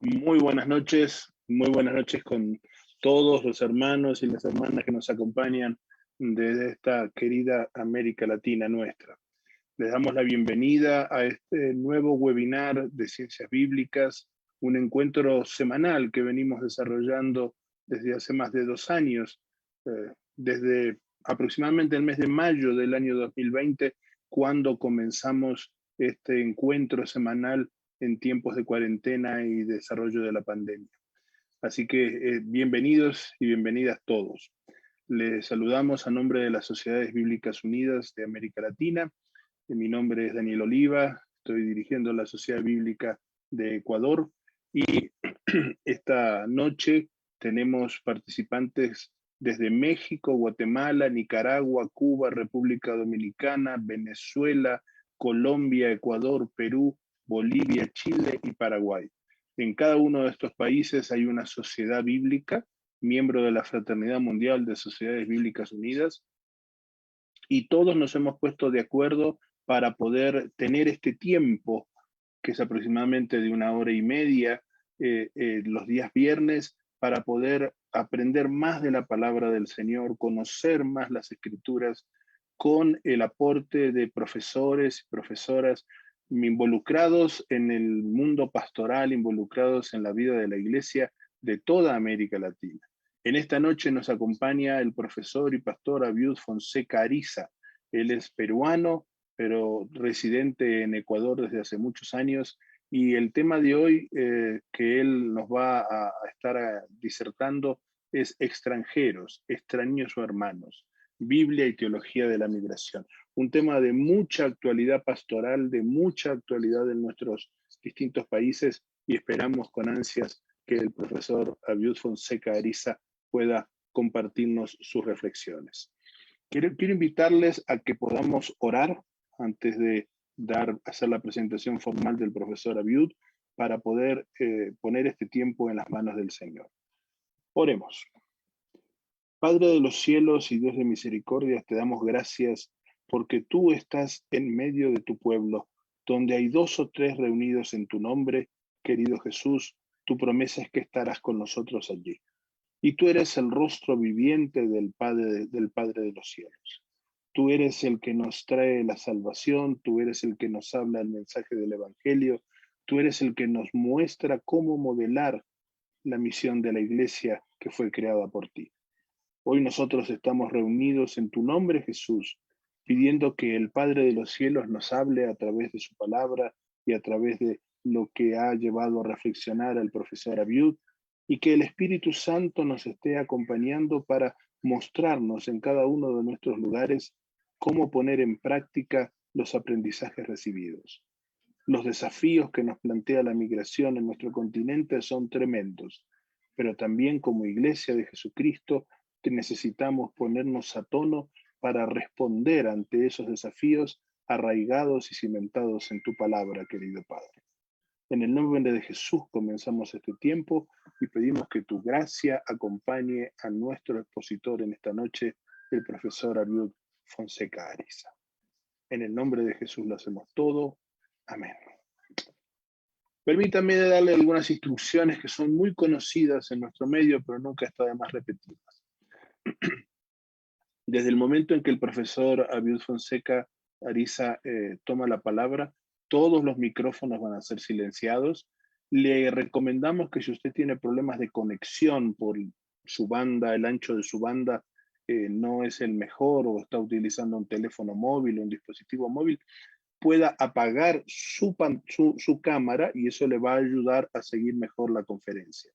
Muy buenas noches con todos los hermanos y las hermanas que nos acompañan desde esta querida América Latina nuestra. Les damos la bienvenida a este nuevo webinar de Ciencias Bíblicas, un encuentro semanal que venimos desarrollando desde hace más de 2 años, desde aproximadamente el mes de mayo del año 2020, cuando comenzamos este encuentro semanal en tiempos de cuarentena y desarrollo de la pandemia. Así que bienvenidos y bienvenidas todos. Les saludamos a nombre de las Sociedades Bíblicas Unidas de América Latina. Mi nombre es Daniel Oliva, estoy dirigiendo la Sociedad Bíblica de Ecuador y esta noche tenemos participantes desde México, Guatemala, Nicaragua, Cuba, República Dominicana, Venezuela, Colombia, Ecuador, Perú, Bolivia, Chile y Paraguay. En cada uno de estos países hay una sociedad bíblica, miembro de la Fraternidad Mundial de Sociedades Bíblicas Unidas, y todos nos hemos puesto de acuerdo para poder tener este tiempo, que es aproximadamente de 1 hora y media, los días viernes, para poder aprender más de la palabra del Señor, conocer más las Escrituras, con el aporte de profesores y profesoras involucrados en el mundo pastoral, involucrados en la vida de la iglesia de toda América Latina. En esta noche nos acompaña el profesor y pastor Abiud Fonseca Ariza. Él es peruano, pero residente en Ecuador desde hace muchos años, y el tema de hoy que él nos va a estar disertando es extranjeros, extraños o hermanos, Biblia y teología de la migración. Un tema de mucha actualidad pastoral, de mucha actualidad en nuestros distintos países, y esperamos con ansias que el profesor Abiud Fonseca Ariza pueda compartirnos sus reflexiones. Quiero invitarles a que podamos orar antes de hacer la presentación formal del profesor Abiud, para poder poner este tiempo en las manos del Señor. Oremos. Padre de los cielos y Dios de misericordia, te damos gracias porque tú estás en medio de tu pueblo, donde hay 2 o 3 reunidos en tu nombre, querido Jesús. Tu promesa es que estarás con nosotros allí. Y tú eres el rostro viviente del Padre de los cielos. Tú eres el que nos trae la salvación, tú eres el que nos habla el mensaje del Evangelio, tú eres el que nos muestra cómo modelar la misión de la iglesia que fue creada por ti. Hoy nosotros estamos reunidos en tu nombre, Jesús, pidiendo que el Padre de los cielos nos hable a través de su palabra y a través de lo que ha llevado a reflexionar al profesor Abiud, y que el Espíritu Santo nos esté acompañando para mostrarnos en cada uno de nuestros lugares cómo poner en práctica los aprendizajes recibidos. Los desafíos que nos plantea la migración en nuestro continente son tremendos, pero también como Iglesia de Jesucristo necesitamos ponernos a tono para responder ante esos desafíos arraigados y cimentados en tu palabra, querido Padre. En el nombre de Jesús comenzamos este tiempo y pedimos que tu gracia acompañe a nuestro expositor en esta noche, el profesor Abiud Fonseca Ariza. En el nombre de Jesús lo hacemos todo. Amén. Permítanme darle algunas instrucciones que son muy conocidas en nuestro medio, pero nunca está de más repetirlas. Desde el momento en que el profesor Abiud Fonseca Ariza toma la palabra, todos los micrófonos van a ser silenciados. Le recomendamos que si usted tiene problemas de conexión por su banda, el ancho de su banda no es el mejor, o está utilizando un teléfono móvil o un dispositivo móvil, pueda apagar su cámara, y eso le va a ayudar a seguir mejor la conferencia.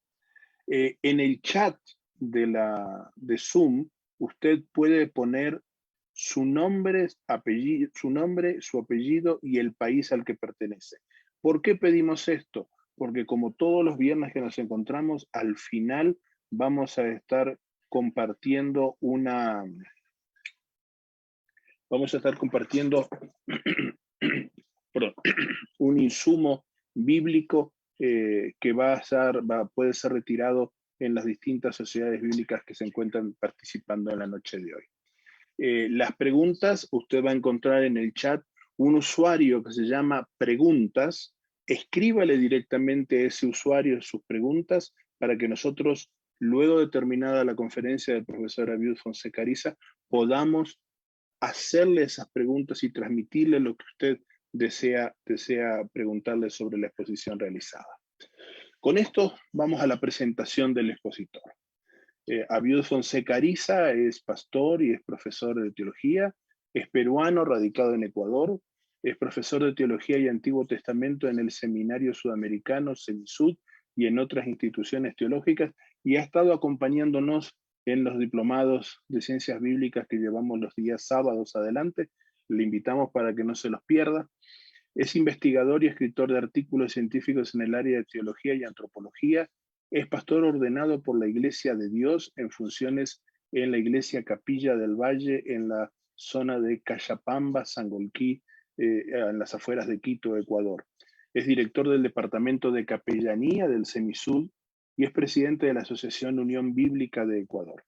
En el chat de Zoom, usted puede poner su nombre, su apellido y el país al que pertenece. ¿Por qué pedimos esto? Porque como todos los viernes que nos encontramos, al final vamos a estar compartiendo un insumo bíblico que puede ser retirado en las distintas sociedades bíblicas que se encuentran participando en la noche de hoy. Las preguntas, usted va a encontrar en el chat un usuario que se llama Preguntas, escríbale directamente a ese usuario sus preguntas para que nosotros, luego de terminada la conferencia del profesor Abiud Fonseca Ariza, podamos hacerle esas preguntas y transmitirle lo que usted desea preguntarle sobre la exposición realizada. Con esto vamos a la presentación del expositor. Abiud Fonseca Ariza es pastor y es profesor de teología, es peruano radicado en Ecuador, es profesor de teología y Antiguo Testamento en el Seminario Sudamericano, Semisud, y en otras instituciones teológicas, y ha estado acompañándonos en los diplomados de ciencias bíblicas que llevamos los días sábados adelante. Le invitamos para que no se los pierda. Es investigador y escritor de artículos científicos en el área de teología y antropología. Es pastor ordenado por la Iglesia de Dios en funciones en la Iglesia Capilla del Valle, en la zona de Cachapamba, Sangolquí, en las afueras de Quito, Ecuador. Es director del Departamento de Capellanía del Semisud y es presidente de la Asociación Unión Bíblica de Ecuador.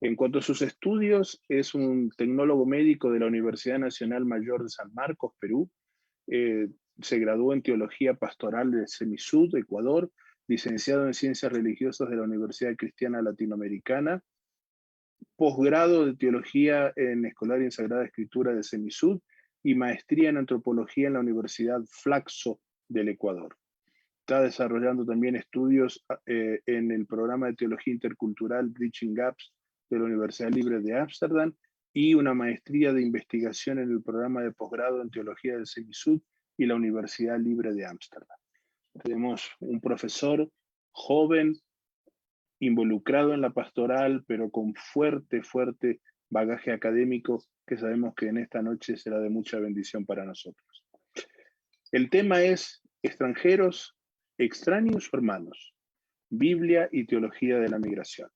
En cuanto a sus estudios, es un tecnólogo médico de la Universidad Nacional Mayor de San Marcos, Perú. Se graduó en Teología Pastoral de Semisud, Ecuador, licenciado en Ciencias Religiosas de la Universidad Cristiana Latinoamericana, posgrado de Teología en Escolar y en Sagrada Escritura de Semisud y maestría en Antropología en la Universidad Flaxo del Ecuador. Está desarrollando también estudios en el programa de Teología Intercultural Bridging Gaps de la Universidad Libre de Ámsterdam y una maestría de investigación en el programa de posgrado en Teología del Semisud y la Universidad Libre de Ámsterdam. Tenemos un profesor joven, involucrado en la pastoral, pero con fuerte bagaje académico que sabemos que en esta noche será de mucha bendición para nosotros. El tema es extranjeros, extraños o hermanos, Biblia y teología de la migración.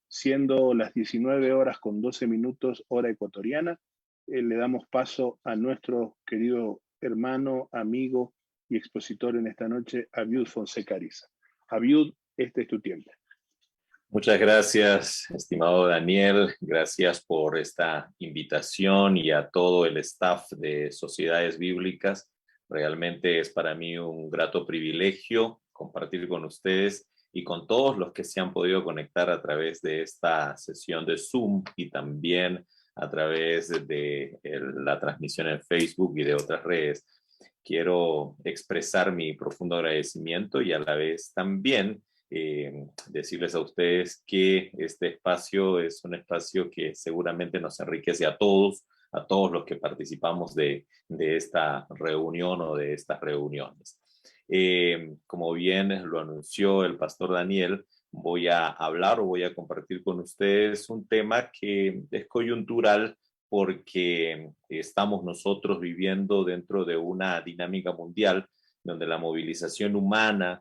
Siendo las 19 horas con 12 minutos, hora ecuatoriana, le damos paso a nuestro querido hermano, amigo y expositor en esta noche, Abiud Fonseca Ariza. Abiud, este es tu tiempo. Muchas gracias, estimado Daniel. Gracias por esta invitación y a todo el staff de Sociedades Bíblicas. Realmente es para mí un grato privilegio compartir con ustedes y con todos los que se han podido conectar a través de esta sesión de Zoom y también a través de la transmisión en Facebook y de otras redes. Quiero expresar mi profundo agradecimiento y a la vez también decirles a ustedes que este espacio es un espacio que seguramente nos enriquece a todos los que participamos de esta reunión o de estas reuniones. Como bien lo anunció el pastor Daniel, voy a hablar o voy a compartir con ustedes un tema que es coyuntural porque estamos nosotros viviendo dentro de una dinámica mundial donde la movilización humana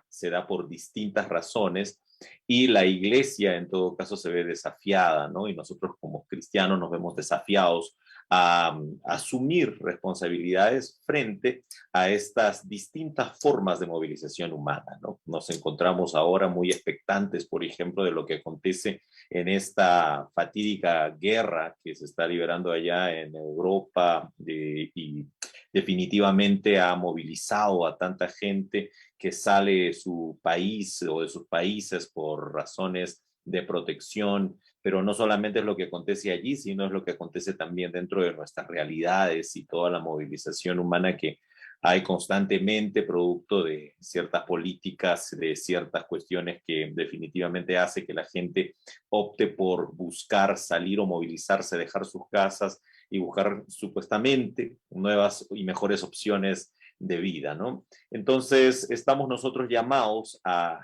se da por distintas razones y la iglesia en todo caso se ve desafiada, ¿no? Y nosotros como cristianos nos vemos desafiados a asumir responsabilidades frente a estas distintas formas de movilización humana, ¿no? Nos encontramos ahora muy expectantes, por ejemplo, de lo que acontece en esta fatídica guerra que se está liberando allá en Europa y definitivamente ha movilizado a tanta gente que sale de su país o de sus países por razones de protección, pero no solamente es lo que acontece allí, sino es lo que acontece también dentro de nuestras realidades y toda la movilización humana que hay constantemente producto de ciertas políticas, de ciertas cuestiones que definitivamente hace que la gente opte por buscar salir o movilizarse, dejar sus casas y buscar supuestamente nuevas y mejores opciones de vida, ¿no? Entonces, estamos nosotros llamados a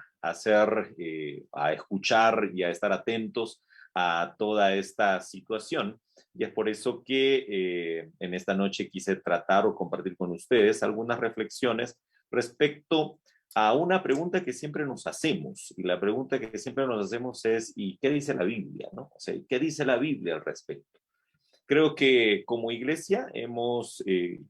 escuchar y a estar atentos a toda esta situación. Y es por eso que en esta noche quise tratar o compartir con ustedes algunas reflexiones respecto a una pregunta que siempre nos hacemos. Y la pregunta que siempre nos hacemos es, ¿y qué dice la Biblia, no? O sea, ¿qué dice la Biblia al respecto? Creo que como iglesia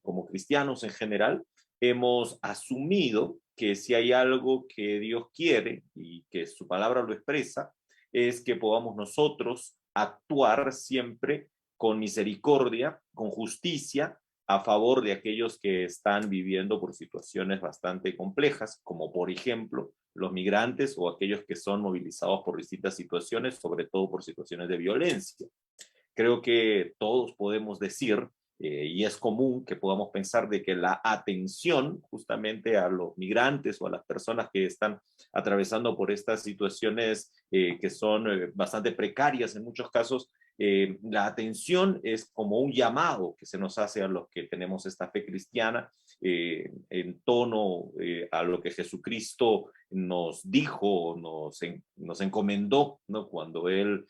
como cristianos en general, hemos asumido que si hay algo que Dios quiere y que su palabra lo expresa, es que podamos nosotros actuar siempre con misericordia, con justicia a favor de aquellos que están viviendo por situaciones bastante complejas, como por ejemplo los migrantes o aquellos que son movilizados por distintas situaciones, sobre todo por situaciones de violencia. Creo que todos podemos decir, y es común que podamos pensar de que la atención justamente a los migrantes o a las personas que están atravesando por estas situaciones que son bastante precarias en muchos casos, la atención es como un llamado que se nos hace a los que tenemos esta fe cristiana en tono a lo que Jesucristo nos dijo, nos encomendó, ¿no? Cuando Él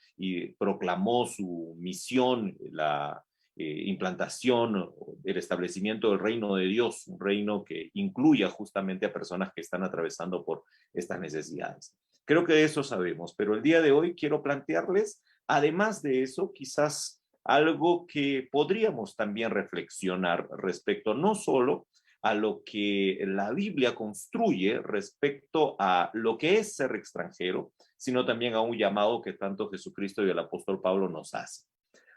proclamó su misión, la implantación, el establecimiento del reino de Dios, un reino que incluya justamente a personas que están atravesando por estas necesidades. Creo que de eso sabemos, pero el día de hoy quiero plantearles, además de eso, quizás algo que podríamos también reflexionar respecto no solo a lo que la Biblia construye respecto a lo que es ser extranjero, sino también a un llamado que tanto Jesucristo y el apóstol Pablo nos hacen.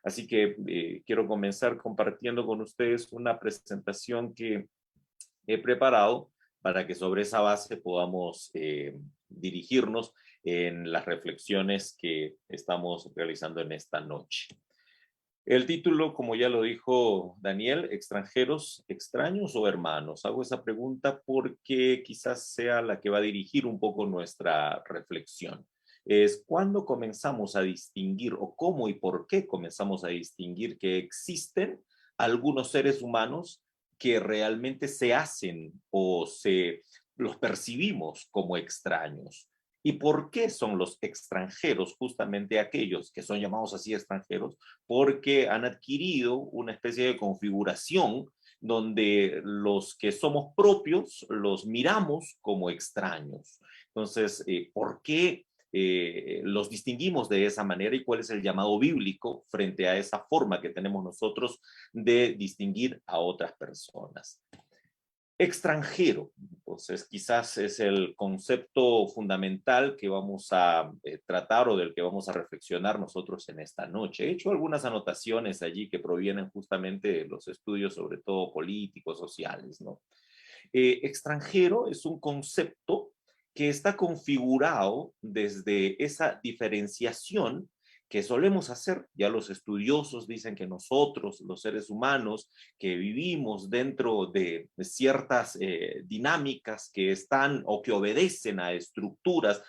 Así que quiero comenzar compartiendo con ustedes una presentación que he preparado para que sobre esa base podamos dirigirnos en las reflexiones que estamos realizando en esta noche. El título, como ya lo dijo Daniel, extranjeros, extraños o hermanos. Hago esa pregunta porque quizás sea la que va a dirigir un poco nuestra reflexión. Es cuando comenzamos a distinguir o cómo y por qué comenzamos a distinguir que existen algunos seres humanos que realmente se hacen o los percibimos como extraños. ¿Y por qué son los extranjeros justamente aquellos que son llamados así extranjeros? Porque han adquirido una especie de configuración donde los que somos propios los miramos como extraños. Entonces, ¿por qué los distinguimos de esa manera y cuál es el llamado bíblico frente a esa forma que tenemos nosotros de distinguir a otras personas? Extranjero, entonces quizás es el concepto fundamental que vamos a tratar o del que vamos a reflexionar nosotros en esta noche. He hecho algunas anotaciones allí que provienen justamente de los estudios, sobre todo políticos, sociales, ¿no? Extranjero es un concepto que está configurado desde esa diferenciación que solemos hacer. Ya los estudiosos dicen que nosotros, los seres humanos, que vivimos dentro de ciertas dinámicas que están o que obedecen a estructuras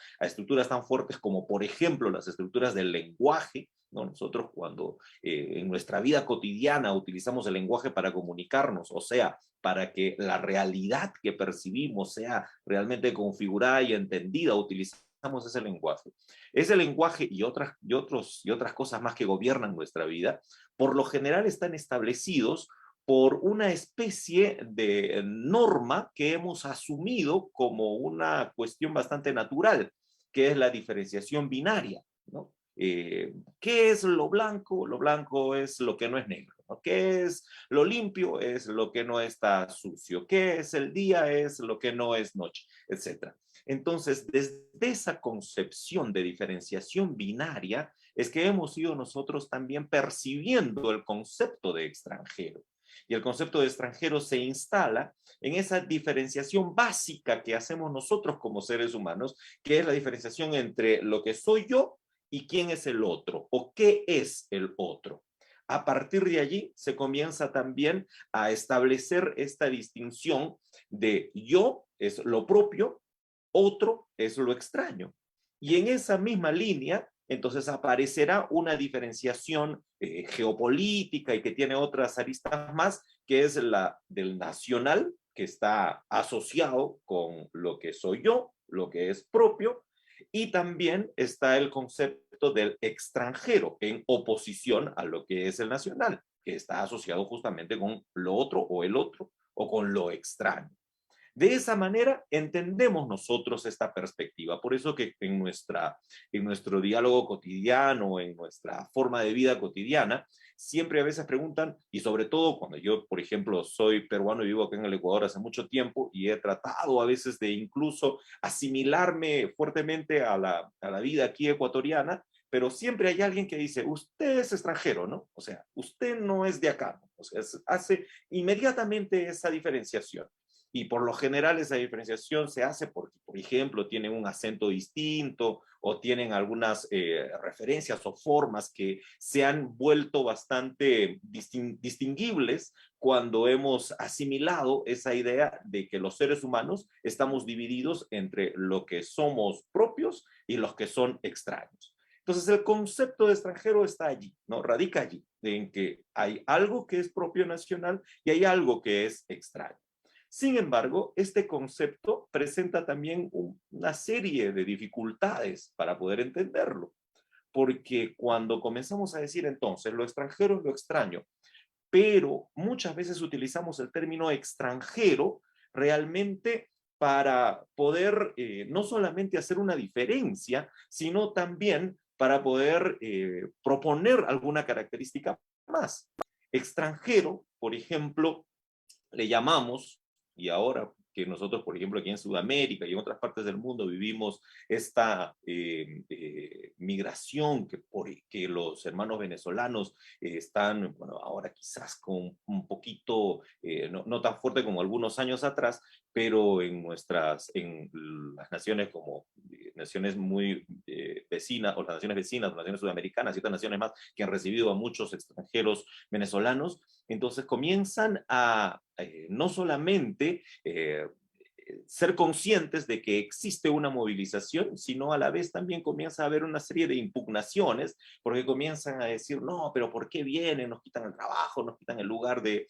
tan fuertes como, por ejemplo, las estructuras del lenguaje, ¿no? Nosotros cuando en nuestra vida cotidiana utilizamos el lenguaje para comunicarnos, o sea, para que la realidad que percibimos sea realmente configurada y entendida, utilizamos ese lenguaje. Ese lenguaje y otras cosas más que gobiernan nuestra vida, por lo general están establecidos por una especie de norma que hemos asumido como una cuestión bastante natural, que es la diferenciación binaria, ¿no? ¿Qué es lo blanco? Lo blanco es lo que no es negro, ¿no? ¿Qué es lo limpio? Es lo que no está sucio. ¿Qué es el día? Es lo que no es noche, etcétera. Entonces, desde esa concepción de diferenciación binaria es que hemos ido nosotros también percibiendo el concepto de extranjero. Y el concepto de extranjero se instala en esa diferenciación básica que hacemos nosotros como seres humanos, que es la diferenciación entre lo que soy yo y quién es el otro o qué es el otro. A partir de allí se comienza también a establecer esta distinción de yo es lo propio, otro es lo extraño. Y en esa misma línea, entonces aparecerá una diferenciación geopolítica y que tiene otras aristas más, que es la del nacional, que está asociado con lo que soy yo, lo que es propio, y también está el concepto del extranjero en oposición a lo que es el nacional, que está asociado justamente con lo otro o el otro o con lo extraño. De esa manera entendemos nosotros esta perspectiva. Por eso que en nuestro diálogo cotidiano, en nuestra forma de vida cotidiana, siempre a veces preguntan, y sobre todo cuando yo, por ejemplo, soy peruano y vivo acá en el Ecuador hace mucho tiempo y he tratado a veces de incluso asimilarme fuertemente a la vida aquí ecuatoriana, pero siempre hay alguien que dice, usted es extranjero, ¿no? O sea, usted no es de acá, ¿no? O sea, hace inmediatamente esa diferenciación. Y por lo general esa diferenciación se hace porque, por ejemplo, tienen un acento distinto o tienen algunas referencias o formas que se han vuelto bastante distinguibles cuando hemos asimilado esa idea de que los seres humanos estamos divididos entre lo que somos propios y los que son extraños. Entonces el concepto de extranjero está allí, ¿no? Radica allí, en que hay algo que es propio nacional y hay algo que es extraño. Sin embargo, este concepto presenta también una serie de dificultades para poder entenderlo, porque cuando comenzamos a decir entonces lo extranjero es lo extraño, pero muchas veces utilizamos el término extranjero realmente para poder no solamente hacer una diferencia, sino también para poder proponer alguna característica más. Extranjero, por ejemplo, le llamamos, y ahora que nosotros, por ejemplo, aquí en Sudamérica y en otras partes del mundo vivimos esta migración que los hermanos venezolanos están, bueno, ahora quizás con un poquito, no tan fuerte como algunos años atrás, pero en las naciones como naciones muy vecinas, o las naciones vecinas, las naciones sudamericanas y otras naciones más que han recibido a muchos extranjeros venezolanos, entonces comienzan a no solamente ser conscientes de que existe una movilización, sino a la vez también comienza a haber una serie de impugnaciones, porque comienzan a decir, no, pero ¿por qué vienen? Nos quitan el trabajo, nos quitan el lugar del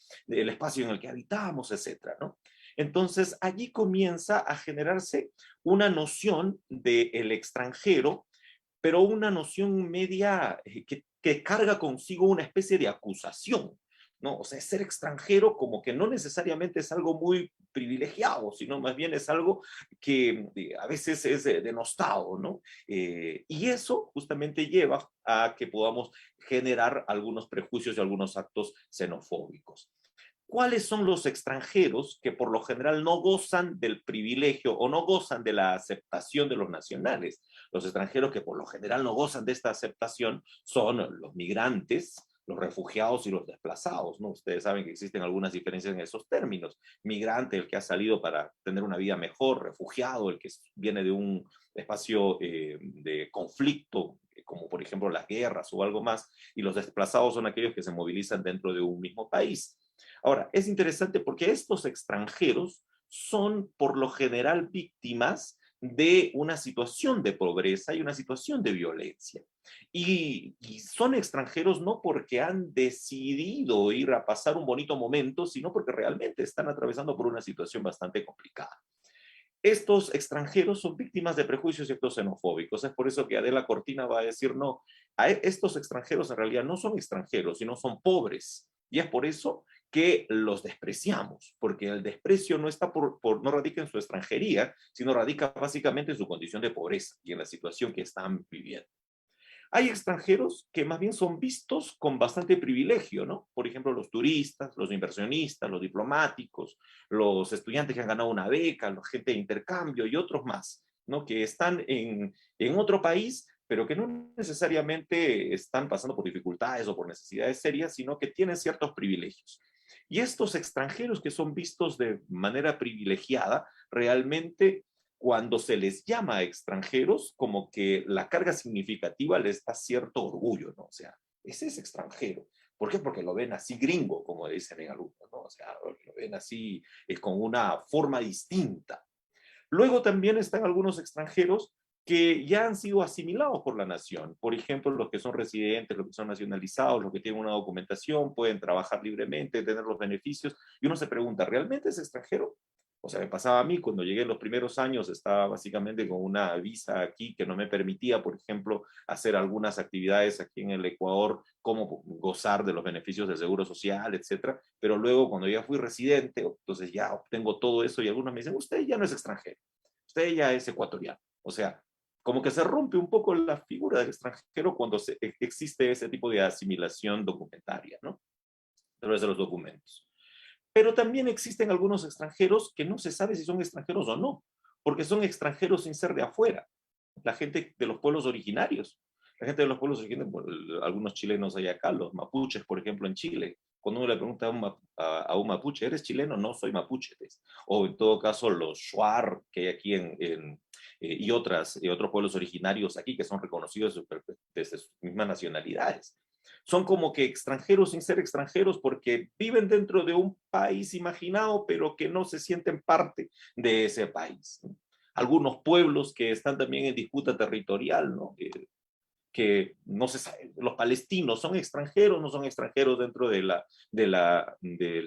espacio en el que habitamos, etcétera, ¿no? Entonces allí comienza a generarse una noción del extranjero, pero una noción media que carga consigo una especie de acusación, ¿no? O sea, ser extranjero como que no necesariamente es algo muy privilegiado, sino más bien es algo que a veces es denostado, ¿no? Y eso justamente lleva a que podamos generar algunos prejuicios y algunos actos xenofóbicos. ¿Cuáles son los extranjeros que por lo general no gozan del privilegio o no gozan de la aceptación de los nacionales? Los extranjeros que por lo general no gozan de esta aceptación son los migrantes, los refugiados y los desplazados, ¿no? Ustedes saben que existen algunas diferencias en esos términos. Migrante, el que ha salido para tener una vida mejor; refugiado, el que viene de un espacio de conflicto, como por ejemplo las guerras o algo más, y los desplazados son aquellos que se movilizan dentro de un mismo país. Ahora, es interesante porque estos extranjeros son por lo general víctimas de una situación de pobreza y una situación de violencia. Y son extranjeros no porque han decidido ir a pasar un bonito momento, sino porque realmente están atravesando por una situación bastante complicada. Estos extranjeros son víctimas de prejuicios y actos xenofóbicos. Es por eso que Adela Cortina va a decir, no, estos extranjeros en realidad no son extranjeros, sino son pobres. Y es por eso que los despreciamos, porque el desprecio no está no radica en su extranjería, sino radica básicamente en su condición de pobreza y en la situación que están viviendo. Hay extranjeros que más bien son vistos con bastante privilegio, ¿no? Por ejemplo, los turistas, los inversionistas, los diplomáticos, los estudiantes que han ganado una beca, la gente de intercambio y otros más, ¿no? Que están en otro país, pero que no necesariamente están pasando por dificultades o por necesidades serias, sino que tienen ciertos privilegios. Y estos extranjeros que son vistos de manera privilegiada, realmente cuando se les llama extranjeros, como que la carga significativa les da cierto orgullo, ¿no? O sea, ese es extranjero. ¿Por qué? Porque lo ven así gringo, como dicen en algunos, ¿no? O sea, lo ven así con una forma distinta. Luego también están algunos extranjeros que ya han sido asimilados por la nación. Por ejemplo, los que son residentes, los que son nacionalizados, los que tienen una documentación, pueden trabajar libremente, tener los beneficios. Y uno se pregunta, ¿realmente es extranjero? O sea, me pasaba a mí cuando llegué en los primeros años, estaba básicamente con una visa aquí que no me permitía, por ejemplo, hacer algunas actividades aquí en el Ecuador, como gozar de los beneficios del Seguro Social, etcétera. Pero luego, cuando ya fui residente, entonces ya obtengo todo eso y algunos me dicen, usted ya no es extranjero, usted ya es ecuatoriano. O sea, como que se rompe un poco la figura del extranjero cuando existe ese tipo de asimilación documentaria, ¿no? A través de los documentos. Pero también existen algunos extranjeros que no se sabe si son extranjeros o no, porque son extranjeros sin ser de afuera, la gente de los pueblos originarios. La gente de los pueblos originarios, algunos chilenos hay acá, los mapuches, por ejemplo, en Chile. Cuando uno le pregunta a un mapuche, ¿eres chileno? No, soy mapuche. O en todo caso, los shuar que hay aquí y otros pueblos originarios aquí que son reconocidos desde sus mismas nacionalidades. Son como que extranjeros sin ser extranjeros porque viven dentro de un país imaginado, pero que no se sienten parte de ese país. Algunos pueblos que están también en disputa territorial, ¿no? Que no se sabe, los palestinos son extranjeros, no son extranjeros dentro del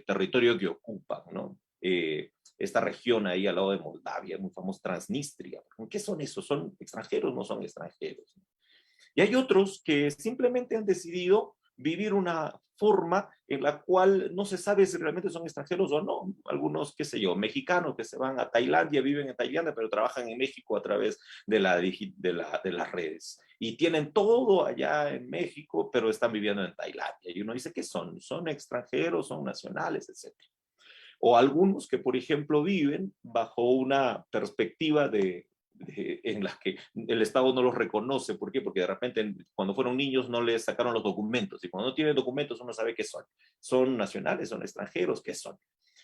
territorio que ocupan, ¿no? Esta región ahí al lado de Moldavia, muy famosa, Transnistria. ¿Qué son esos? ¿Son extranjeros? No son extranjeros. Y hay otros que simplemente han decidido vivir una forma en la cual no se sabe si realmente son extranjeros o no. Algunos, qué sé yo, mexicanos que se van a Tailandia, viven en Tailandia, pero trabajan en México a través de las redes. Y tienen todo allá en México, pero están viviendo en Tailandia. Y uno dice, ¿qué son? ¿Son extranjeros? ¿Son nacionales? Etcétera. O algunos que, por ejemplo, viven bajo una perspectiva en las que el Estado no los reconoce. ¿Por qué? Porque de repente cuando fueron niños no les sacaron los documentos y cuando no tienen documentos uno sabe qué son. ¿Son nacionales? ¿Son extranjeros? ¿Qué son?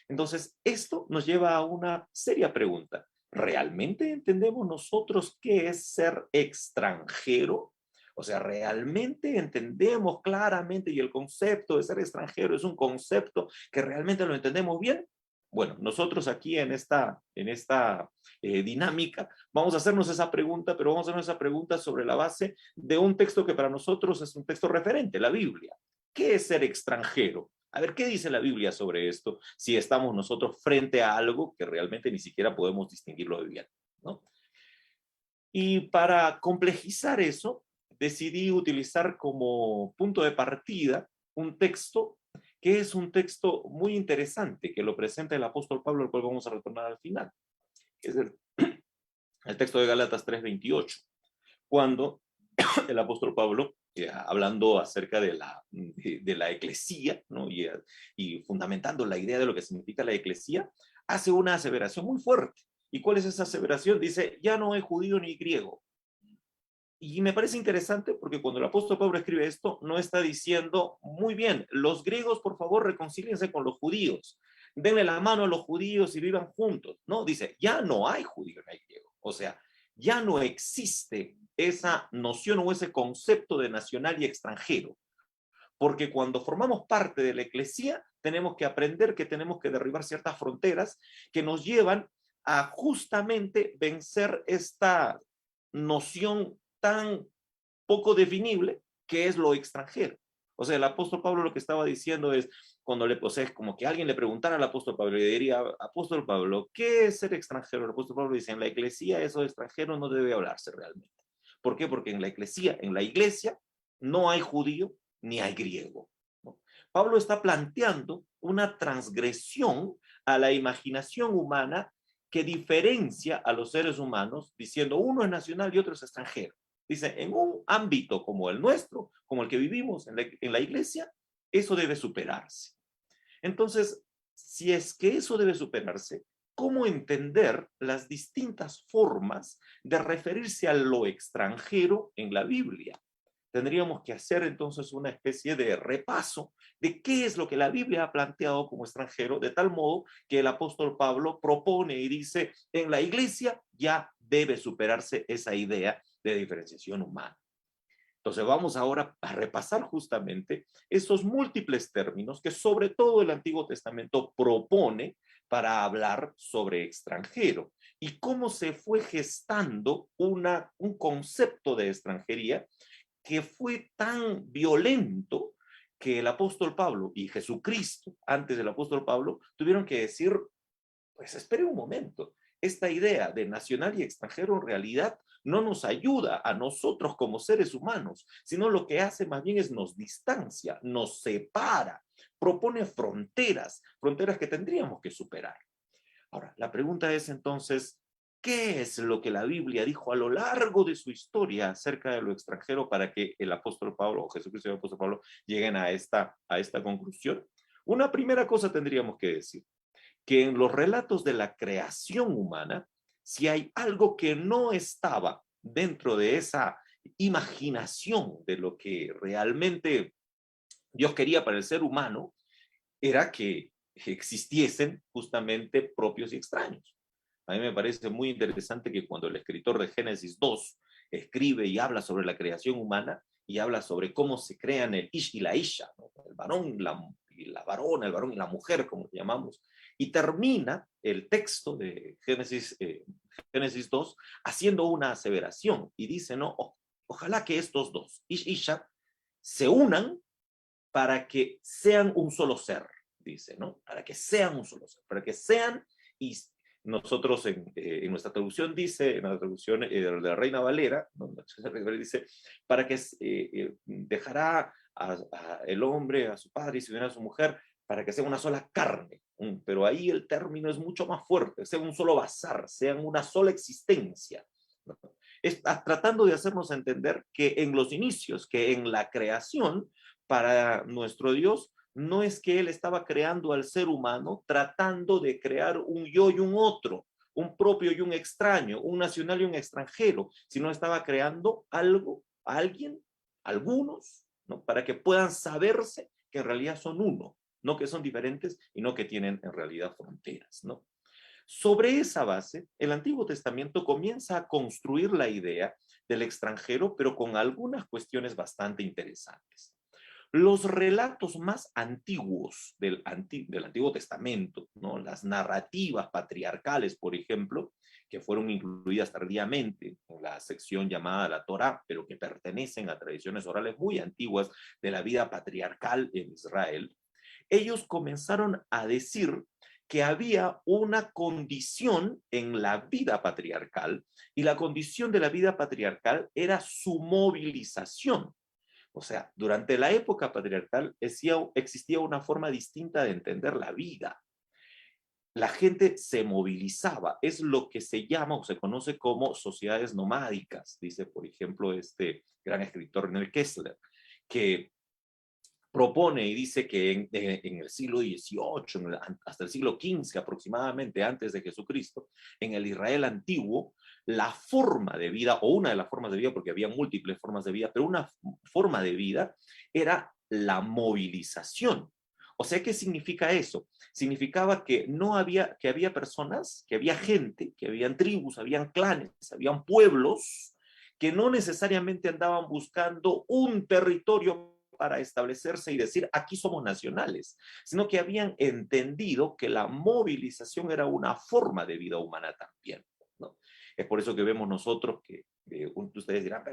Entonces, esto nos lleva a una seria pregunta. ¿Realmente entendemos nosotros qué es ser extranjero? O sea, ¿realmente entendemos claramente y el concepto de ser extranjero es un concepto que realmente lo entendemos bien? Bueno, nosotros aquí en esta dinámica vamos a hacernos esa pregunta, pero vamos a hacernos esa pregunta sobre la base de un texto que para nosotros es un texto referente, la Biblia. ¿Qué es ser extranjero? A ver, ¿qué dice la Biblia sobre esto si estamos nosotros frente a algo que realmente ni siquiera podemos distinguirlo de bien, ¿no? Y para complejizar eso, decidí utilizar como punto de partida un texto que es un texto muy interesante, que lo presenta el apóstol Pablo, al cual vamos a retornar al final, que es el texto de Gálatas 3:28, cuando el apóstol Pablo, hablando acerca de la eclesía, ¿no? Y fundamentando la idea de lo que significa la eclesía, hace una aseveración muy fuerte. ¿Y cuál es esa aseveración? Dice, ya no hay judío ni griego. Y me parece interesante porque cuando el apóstol Pablo escribe esto, no está diciendo, muy bien, los griegos por favor reconcíliense con los judíos, denle la mano a los judíos y vivan juntos. No, dice, ya no hay judío ni hay griego. O sea, ya no existe esa noción o ese concepto de nacional y extranjero. Porque cuando formamos parte de la eclesía, tenemos que aprender que tenemos que derribar ciertas fronteras que nos llevan a justamente vencer esta noción tan poco definible que es lo extranjero. O sea, el apóstol Pablo lo que estaba diciendo es, cuando le posee, como que alguien le preguntara al apóstol Pablo y le diría, apóstol Pablo, ¿qué es ser extranjero? El apóstol Pablo dice, en la eclesía eso de extranjero no debe hablarse realmente. ¿Por qué? Porque en la iglesia, no hay judío ni hay griego, ¿no? Pablo está planteando una transgresión a la imaginación humana que diferencia a los seres humanos, diciendo uno es nacional y otro es extranjero. Dice, en un ámbito como el nuestro, como el que vivimos en la iglesia, eso debe superarse. Entonces, si es que eso debe superarse, ¿cómo entender las distintas formas de referirse a lo extranjero en la Biblia? Tendríamos que hacer entonces una especie de repaso de qué es lo que la Biblia ha planteado como extranjero, de tal modo que el apóstol Pablo propone y dice, en la iglesia ya debe superarse esa idea de diferenciación humana. Entonces vamos ahora a repasar justamente esos múltiples términos que sobre todo el Antiguo Testamento propone para hablar sobre extranjero y cómo se fue gestando un concepto de extranjería que fue tan violento que el apóstol Pablo y Jesucristo, antes del apóstol Pablo, tuvieron que decir, pues espere un momento, esta idea de nacional y extranjero en realidad no nos ayuda a nosotros como seres humanos, sino lo que hace más bien es nos distancia, nos separa, propone fronteras, fronteras que tendríamos que superar. Ahora, la pregunta es entonces, ¿qué es lo que la Biblia dijo a lo largo de su historia acerca de lo extranjero para que el apóstol Pablo o Jesucristo y el apóstol Pablo lleguen a esta conclusión? Una primera cosa tendríamos que decir, que en los relatos de la creación humana, si hay algo que no estaba dentro de esa imaginación de lo que realmente Dios quería para el ser humano, era que existiesen justamente propios y extraños. A mí me parece muy interesante que cuando el escritor de Génesis 2 escribe y habla sobre la creación humana y habla sobre cómo se crean el ish y la isha, ¿no? El varón y la varona, el varón y la mujer, como llamamos, y termina el texto de Génesis 2 haciendo una aseveración y dice, no, ojalá que estos dos, ish y isha, se unan para que sean un solo ser, dice, ¿no? Para que sean un solo ser, para que sean, y nosotros en nuestra traducción dice, en la traducción de la Reina Valera, ¿no? Dice, para que dejará el hombre a su padre y se unirá a su mujer, para que sea una sola carne. Pero ahí el término es mucho más fuerte, sea un solo bazar, sean una sola existencia, ¿no? Tratando de hacernos entender que en los inicios, que en la creación, para nuestro Dios, no es que Él estaba creando al ser humano tratando de crear un yo y un otro, un propio y un extraño, un nacional y un extranjero, sino estaba creando algo, alguien, algunos, ¿no? Para que puedan saberse que en realidad son uno, no que son diferentes y no que tienen en realidad fronteras, ¿no? Sobre esa base, el Antiguo Testamento comienza a construir la idea del extranjero, pero con algunas cuestiones bastante interesantes. Los relatos más antiguos del Antiguo Testamento, ¿no? Las narrativas patriarcales, por ejemplo, que fueron incluidas tardíamente en la sección llamada la Torá, pero que pertenecen a tradiciones orales muy antiguas de la vida patriarcal en Israel, ellos comenzaron a decir que había una condición en la vida patriarcal, y la condición de la vida patriarcal era su movilización. O sea, durante la época patriarcal existía una forma distinta de entender la vida. La gente se movilizaba, es lo que se llama o se conoce como sociedades nomádicas, dice, por ejemplo, este gran escritor Neil Kessler, que propone y dice que en el siglo XVIII, hasta el siglo XV aproximadamente, antes de Jesucristo, en el Israel antiguo, la forma de vida, o una de las formas de vida, porque había múltiples formas de vida, pero una forma de vida era la movilización. O sea, ¿qué significa eso? Significaba que que había personas, que había gente, que habían tribus, habían clanes, habían pueblos que no necesariamente andaban buscando un territorio para establecerse y decir, aquí somos nacionales, sino que habían entendido que la movilización era una forma de vida humana también, ¿no? Es por eso que vemos nosotros que ustedes dirán,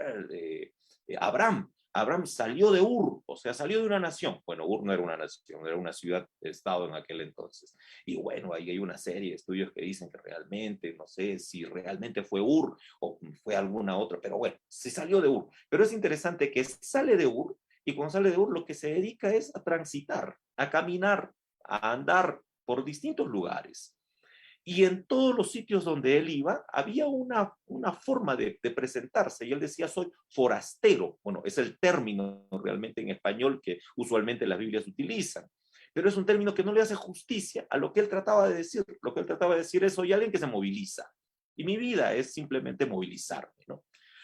Abraham salió de Ur, o sea, salió de una nación. Bueno, Ur no era una nación, era una ciudad-estado en aquel entonces. Y bueno, ahí hay una serie de estudios que dicen que realmente, no sé si realmente fue Ur o fue alguna otra, pero bueno, se salió de Ur. Pero es interesante que sale de Ur, y cuando sale de Ur lo que se dedica es a transitar, a caminar, a andar por distintos lugares. Y en todos los sitios donde él iba, había una forma de presentarse. Y él decía, soy forastero. Bueno, es el término realmente en español que usualmente las Biblias utilizan. Pero es un término que no le hace justicia a lo que él trataba de decir. Lo que él trataba de decir es, soy alguien que se moviliza. Y mi vida es simplemente movilizarme, ¿no?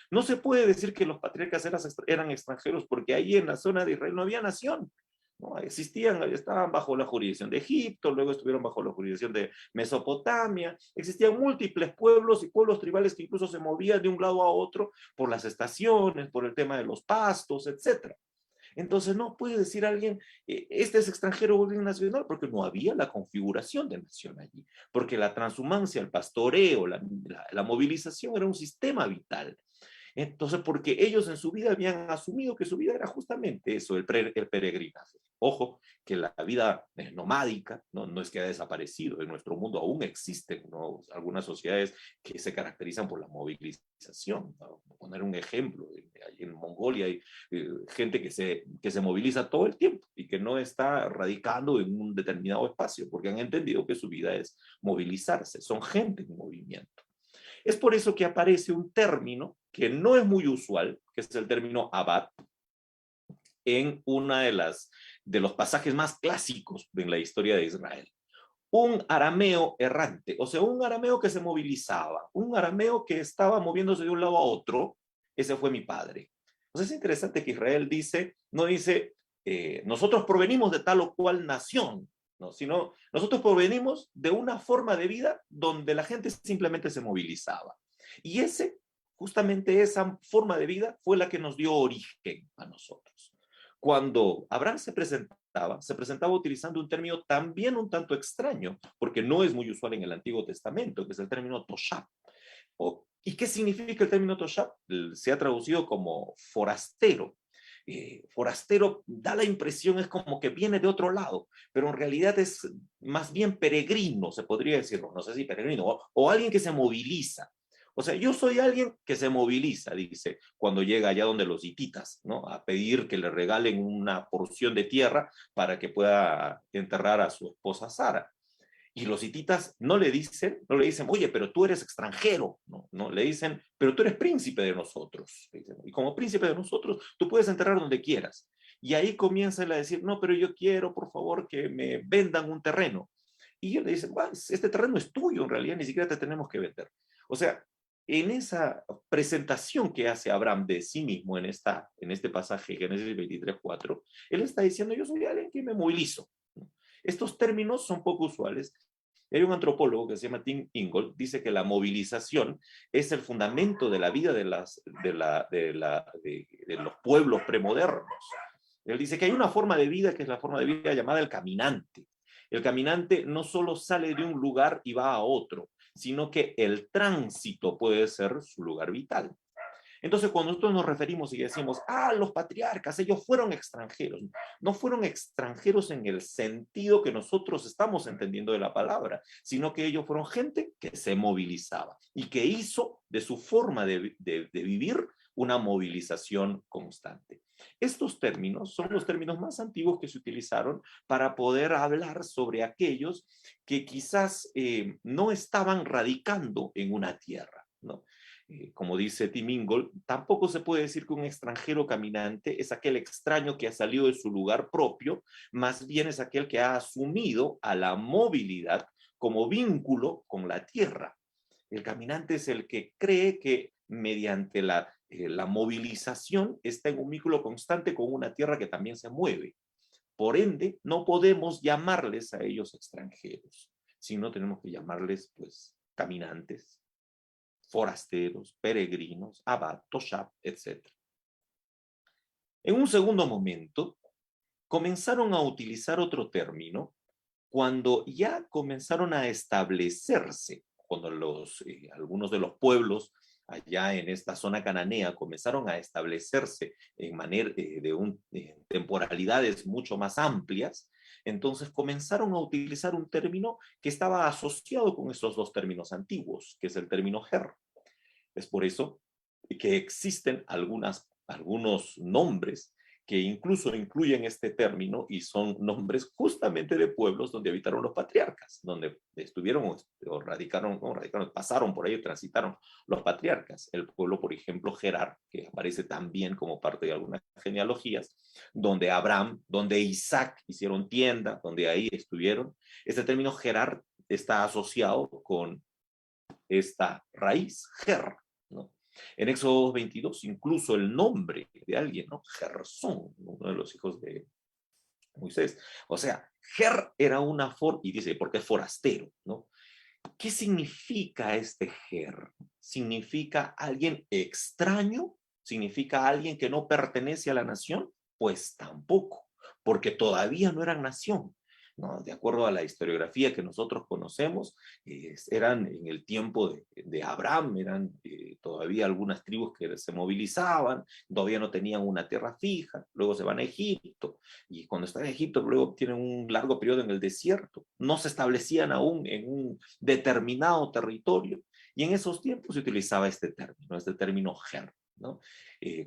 No se puede decir que los patriarcas eran extranjeros porque ahí en la zona de Israel no había nación, ¿no? Estaban bajo la jurisdicción de Egipto, luego estuvieron bajo la jurisdicción de Mesopotamia, existían múltiples pueblos y pueblos tribales que incluso se movían de un lado a otro por las estaciones, por el tema de los pastos, etc. Entonces no puede decir alguien, este es extranjero o bien nacional, porque no había la configuración de nación allí, porque la transhumancia, el pastoreo, la movilización era un sistema vital. Entonces, porque ellos en su vida habían asumido que su vida era justamente eso, el peregrinaje. Ojo, que la vida nomádica no es que ha desaparecido, en nuestro mundo aún existen, ¿no? Algunas sociedades que se caracterizan por la movilización. ¿No? Poner un ejemplo, en Mongolia hay gente que se moviliza todo el tiempo y que no está radicando en un determinado espacio, porque han entendido que su vida es movilizarse, son gente en movimiento. Es por eso que aparece un término que no es muy usual, que es el término abad, en una de los pasajes más clásicos en la historia de Israel. Un arameo errante, o sea, un arameo que se movilizaba, un arameo que estaba moviéndose de un lado a otro ese fue mi padre. Entonces es interesante que Israel no dice, nosotros provenimos de tal o cual nación, ¿no? Sino nosotros provenimos de una forma de vida donde la gente simplemente se movilizaba. Y justamente esa forma de vida fue la que nos dio origen a nosotros. Cuando Abraham se presentaba utilizando un término también un tanto extraño, porque no es muy usual en el Antiguo Testamento, que es el término toshab. ¿Y qué significa el término toshab? Se ha traducido como forastero. Forastero da la impresión, es como que viene de otro lado, pero en realidad es más bien peregrino, se podría decir, no sé si peregrino, o alguien que se moviliza. O sea, yo soy alguien que se moviliza, dice, cuando llega allá donde los hititas, ¿no? A pedir que le regalen una porción de tierra para que pueda enterrar a su esposa Sara. Y los hititas no le dicen, oye, pero tú eres extranjero, no, le dicen, pero tú eres príncipe de nosotros. Y como príncipe de nosotros, tú puedes enterrar donde quieras. Y ahí comienza él a decir, no, pero yo quiero, por favor, que me vendan un terreno. Y ellos le dicen, bueno, este terreno es tuyo, en realidad, ni siquiera te tenemos que vender. O sea, en esa presentación que hace Abraham de sí mismo en este pasaje, Génesis 23:4, él está diciendo, yo soy alguien que me movilizo. Estos términos son poco usuales. Hay un antropólogo que se llama Tim Ingold, dice que la movilización es el fundamento de la vida de los pueblos premodernos. Él dice que hay una forma de vida que es la forma de vida llamada el caminante. El caminante no solo sale de un lugar y va a otro, sino que el tránsito puede ser su lugar vital. Entonces, cuando nosotros nos referimos y decimos, los patriarcas, ellos fueron extranjeros, no fueron extranjeros en el sentido que nosotros estamos entendiendo de la palabra, sino que ellos fueron gente que se movilizaba y que hizo de su forma de vivir una movilización constante. Estos términos son los términos más antiguos que se utilizaron para poder hablar sobre aquellos que quizás no estaban radicando en una tierra, ¿no? Como dice Tim Ingold, tampoco se puede decir que un extranjero caminante es aquel extraño que ha salido de su lugar propio, más bien es aquel que ha asumido a la movilidad como vínculo con la tierra. El caminante es el que cree que mediante la movilización está en un vínculo constante con una tierra que también se mueve. Por ende, no podemos llamarles a ellos extranjeros, sino tenemos que llamarles, pues, caminantes, forasteros, peregrinos, abad, toshab, etc. En un segundo momento, comenzaron a utilizar otro término cuando ya comenzaron a establecerse, cuando algunos de los pueblos allá en esta zona cananea comenzaron a establecerse en temporalidades mucho más amplias, entonces comenzaron a utilizar un término que estaba asociado con estos dos términos antiguos, que es el término ger. Es por eso que existen algunos nombres que incluso incluyen este término y son nombres justamente de pueblos donde habitaron los patriarcas, donde estuvieron o pasaron por ahí o transitaron los patriarcas. El pueblo, por ejemplo, Gerar, que aparece también como parte de algunas genealogías, donde Abraham, donde Isaac hicieron tienda, donde ahí estuvieron. Este término Gerar está asociado con esta raíz, Ger, ¿no? En Éxodo 22, incluso el nombre de alguien, ¿no? Gersón, uno de los hijos de Moisés. O sea, Ger era una forma, y dice, porque es forastero, ¿no? ¿Qué significa este Ger? ¿Significa alguien extraño? ¿Significa alguien que no pertenece a la nación? Pues tampoco, porque todavía no eran nación. ¿No? De acuerdo a la historiografía que nosotros conocemos, eran en el tiempo de Abraham, eran todavía algunas tribus que se movilizaban, todavía no tenían una tierra fija, luego se van a Egipto, y cuando están en Egipto luego tienen un largo periodo en el desierto, no se establecían aún en un determinado territorio, y en esos tiempos se utilizaba este término ger, ¿no?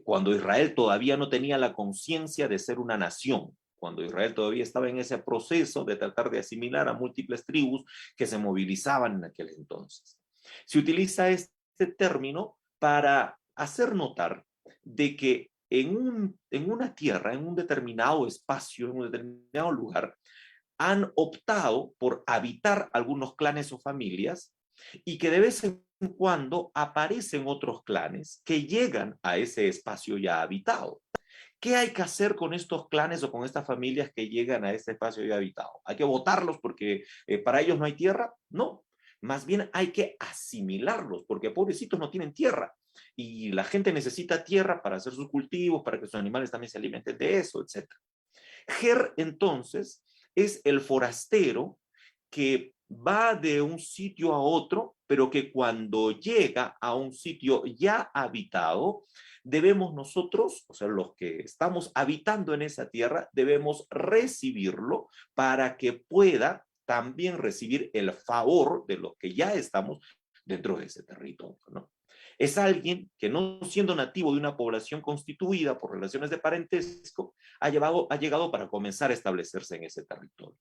Cuando Israel todavía no tenía la conciencia de ser una nación, cuando Israel todavía estaba en ese proceso de tratar de asimilar a múltiples tribus que se movilizaban en aquel entonces. Se utiliza este término para hacer notar de que en una tierra, en un determinado espacio, en un determinado lugar, han optado por habitar algunos clanes o familias y que de vez en cuando aparecen otros clanes que llegan a ese espacio ya habitado. ¿Qué hay que hacer con estos clanes o con estas familias que llegan a este espacio ya habitado? ¿Hay que votarlos porque para ellos no hay tierra? No, más bien hay que asimilarlos porque pobrecitos no tienen tierra y la gente necesita tierra para hacer sus cultivos, para que sus animales también se alimenten de eso, etc. Ger, entonces, es el forastero que va de un sitio a otro, pero que cuando llega a un sitio ya habitado, debemos nosotros, o sea, los que estamos habitando en esa tierra, debemos recibirlo para que pueda también recibir el favor de los que ya estamos dentro de ese territorio, ¿no? Es alguien que no siendo nativo de una población constituida por relaciones de parentesco, ha llegado para comenzar a establecerse en ese territorio.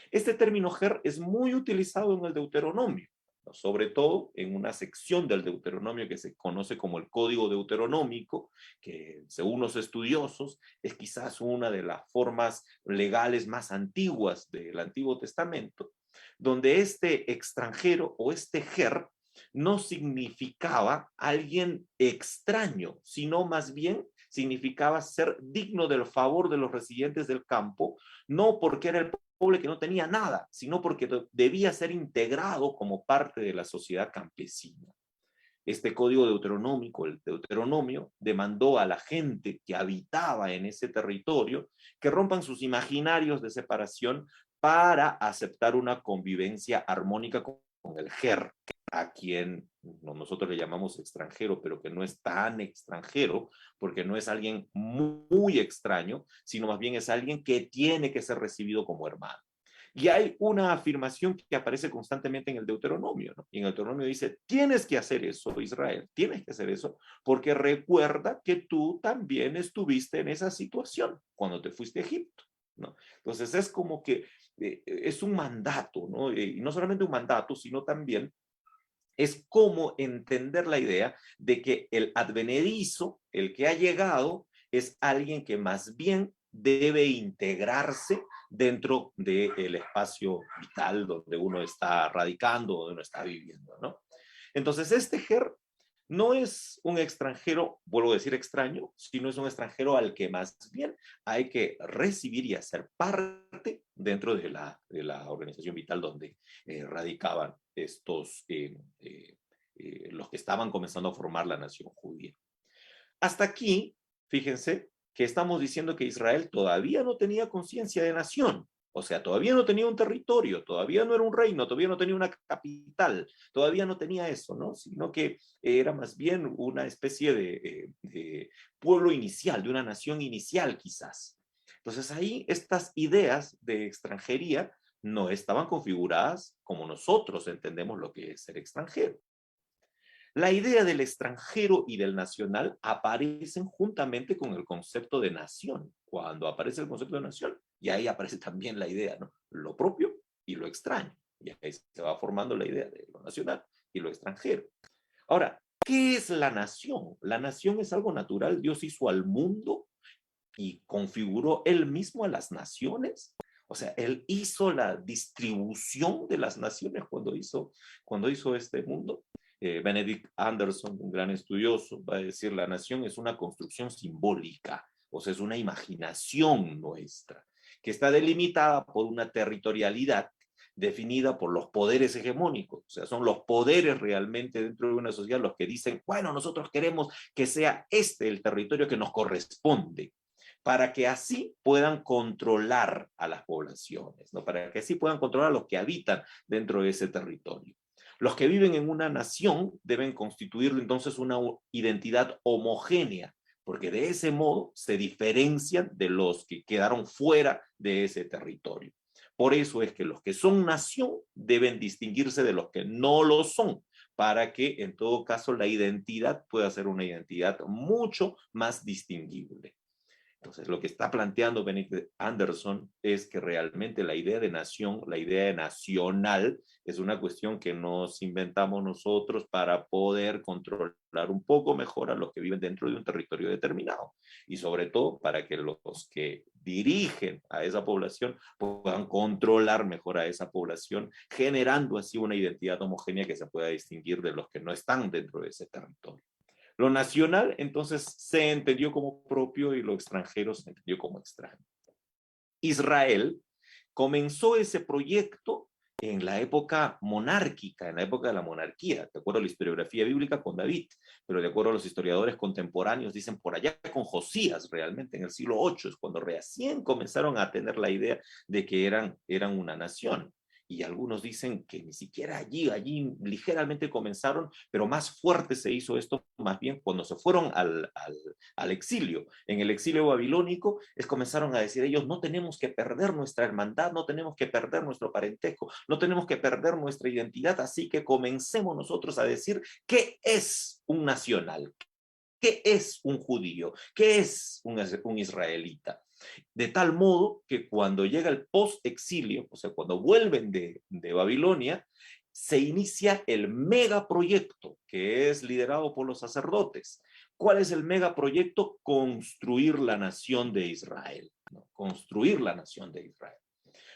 Este término ger es muy utilizado en el Deuteronomio, sobre todo en una sección del Deuteronomio que se conoce como el Código Deuteronómico, que según los estudiosos es quizás una de las formas legales más antiguas del Antiguo Testamento, donde este extranjero o este ger no significaba alguien extraño, sino más bien significaba ser digno del favor de los residentes del campo, no porque era el pueblo que no tenía nada, sino porque debía ser integrado como parte de la sociedad campesina. Este código deuteronómico, el Deuteronomio, demandó a la gente que habitaba en ese territorio que rompan sus imaginarios de separación para aceptar una convivencia armónica con el ger, a quien nosotros le llamamos extranjero, pero que no es tan extranjero, porque no es alguien muy extraño, sino más bien es alguien que tiene que ser recibido como hermano. Y hay una afirmación que aparece constantemente en el Deuteronomio, ¿no? Y en el Deuteronomio dice, tienes que hacer eso, Israel, tienes que hacer eso, porque recuerda que tú también estuviste en esa situación cuando te fuiste a Egipto, ¿no? Entonces es como que es un mandato, ¿no? Y no solamente un mandato, sino también es como entender la idea de que el advenedizo, el que ha llegado, es alguien que más bien debe integrarse dentro del espacio vital donde uno está radicando, donde uno está viviendo, ¿no? Entonces, este ger no es un extranjero, vuelvo a decir extraño, sino es un extranjero al que más bien hay que recibir y hacer parte dentro de la organización vital donde radicaban estos, los que estaban comenzando a formar la nación judía. Hasta aquí, fíjense que estamos diciendo que Israel todavía no tenía conciencia de nación, o sea, todavía no tenía un territorio, todavía no era un reino, todavía no tenía una capital, todavía no tenía eso, ¿no? Sino que era más bien una especie de pueblo inicial, de una nación inicial quizás. Entonces ahí estas ideas de extranjería no estaban configuradas como nosotros entendemos lo que es ser extranjero. La idea del extranjero y del nacional aparecen juntamente con el concepto de nación. Cuando aparece el concepto de nación, y ahí aparece también la idea, ¿no? Lo propio y lo extraño. Y ahí se va formando la idea de lo nacional y lo extranjero. Ahora, ¿qué es la nación? La nación es algo natural. Dios hizo al mundo y configuró él mismo a las naciones. O sea, él hizo la distribución de las naciones cuando hizo este mundo. Benedict Anderson, un gran estudioso, va a decir, la nación es una construcción simbólica, o sea, es una imaginación nuestra, que está delimitada por una territorialidad definida por los poderes hegemónicos, o sea, son los poderes realmente dentro de una sociedad los que dicen, bueno, nosotros queremos que sea este el territorio que nos corresponde, para que así puedan controlar a las poblaciones, ¿no? Para que así puedan controlar a los que habitan dentro de ese territorio. Los que viven en una nación deben constituir entonces una identidad homogénea, porque de ese modo se diferencian de los que quedaron fuera de ese territorio. Por eso es que los que son nación deben distinguirse de los que no lo son, para que en todo caso la identidad pueda ser una identidad mucho más distinguible. Entonces, lo que está planteando Benedict Anderson es que realmente la idea de nación, la idea de nacional, es una cuestión que nos inventamos nosotros para poder controlar un poco mejor a los que viven dentro de un territorio determinado. Y sobre todo para que los que dirigen a esa población puedan controlar mejor a esa población, generando así una identidad homogénea que se pueda distinguir de los que no están dentro de ese territorio. Lo nacional, entonces, se entendió como propio y lo extranjero se entendió como extraño. Israel comenzó ese proyecto en la época monárquica, en la época de la monarquía, de acuerdo a la historiografía bíblica con David, pero de acuerdo a los historiadores contemporáneos, dicen por allá con Josías, realmente en el siglo VIII, es cuando recién comenzaron a tener la idea de que eran una nación. Y algunos dicen que ni siquiera allí ligeramente comenzaron, pero más fuerte se hizo esto más bien cuando se fueron al exilio. En el exilio babilónico comenzaron a decir ellos, no tenemos que perder nuestra hermandad, no tenemos que perder nuestro parentesco, no tenemos que perder nuestra identidad, así que comencemos nosotros a decir qué es un nacional, qué es un judío, qué es un israelita. De tal modo que cuando llega el post-exilio, o sea, cuando vuelven de Babilonia, se inicia el megaproyecto que es liderado por los sacerdotes. ¿Cuál es el megaproyecto? Construir la nación de Israel, ¿no? Construir la nación de Israel.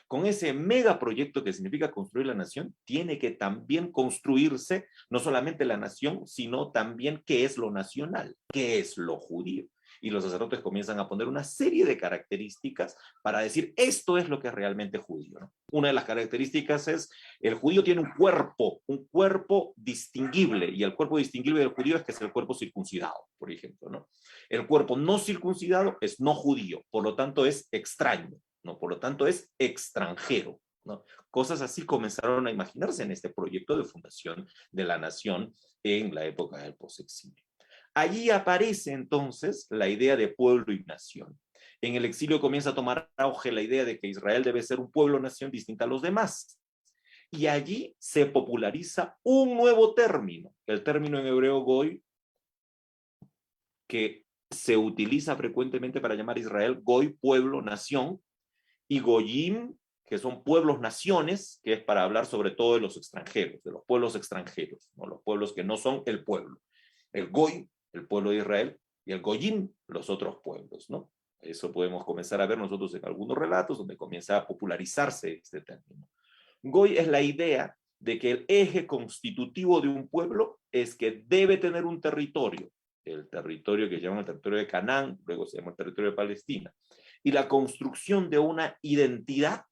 Con ese megaproyecto que significa construir la nación, tiene que también construirse no solamente la nación, sino también qué es lo nacional, qué es lo judío. Y los sacerdotes comienzan a poner una serie de características para decir esto es lo que es realmente judío, ¿no? Una de las características es el judío tiene un cuerpo distinguible, y el cuerpo distinguible del judío es que es el cuerpo circuncidado, por ejemplo, ¿no? El cuerpo no circuncidado es no judío, por lo tanto es extraño, ¿no? Por lo tanto es extranjero, ¿no? Cosas así comenzaron a imaginarse en este proyecto de fundación de la nación en la época del posexilio. Allí aparece entonces la idea de pueblo y nación. En el exilio comienza a tomar auge la idea de que Israel debe ser un pueblo-nación distinta a los demás. Y allí se populariza un nuevo término, el término en hebreo goy, que se utiliza frecuentemente para llamar a Israel goy, pueblo, nación, y goyim, que son pueblos naciones, que es para hablar sobre todo de los extranjeros, de los pueblos extranjeros, ¿no? Los pueblos que no son el pueblo. El goy, el pueblo de Israel, y el goyim, los otros pueblos, ¿no? Eso podemos comenzar a ver nosotros en algunos relatos donde comienza a popularizarse este término. Goy es la idea de que el eje constitutivo de un pueblo es que debe tener un territorio, el territorio que llaman el territorio de Canaán, luego se llama el territorio de Palestina, y la construcción de una identidad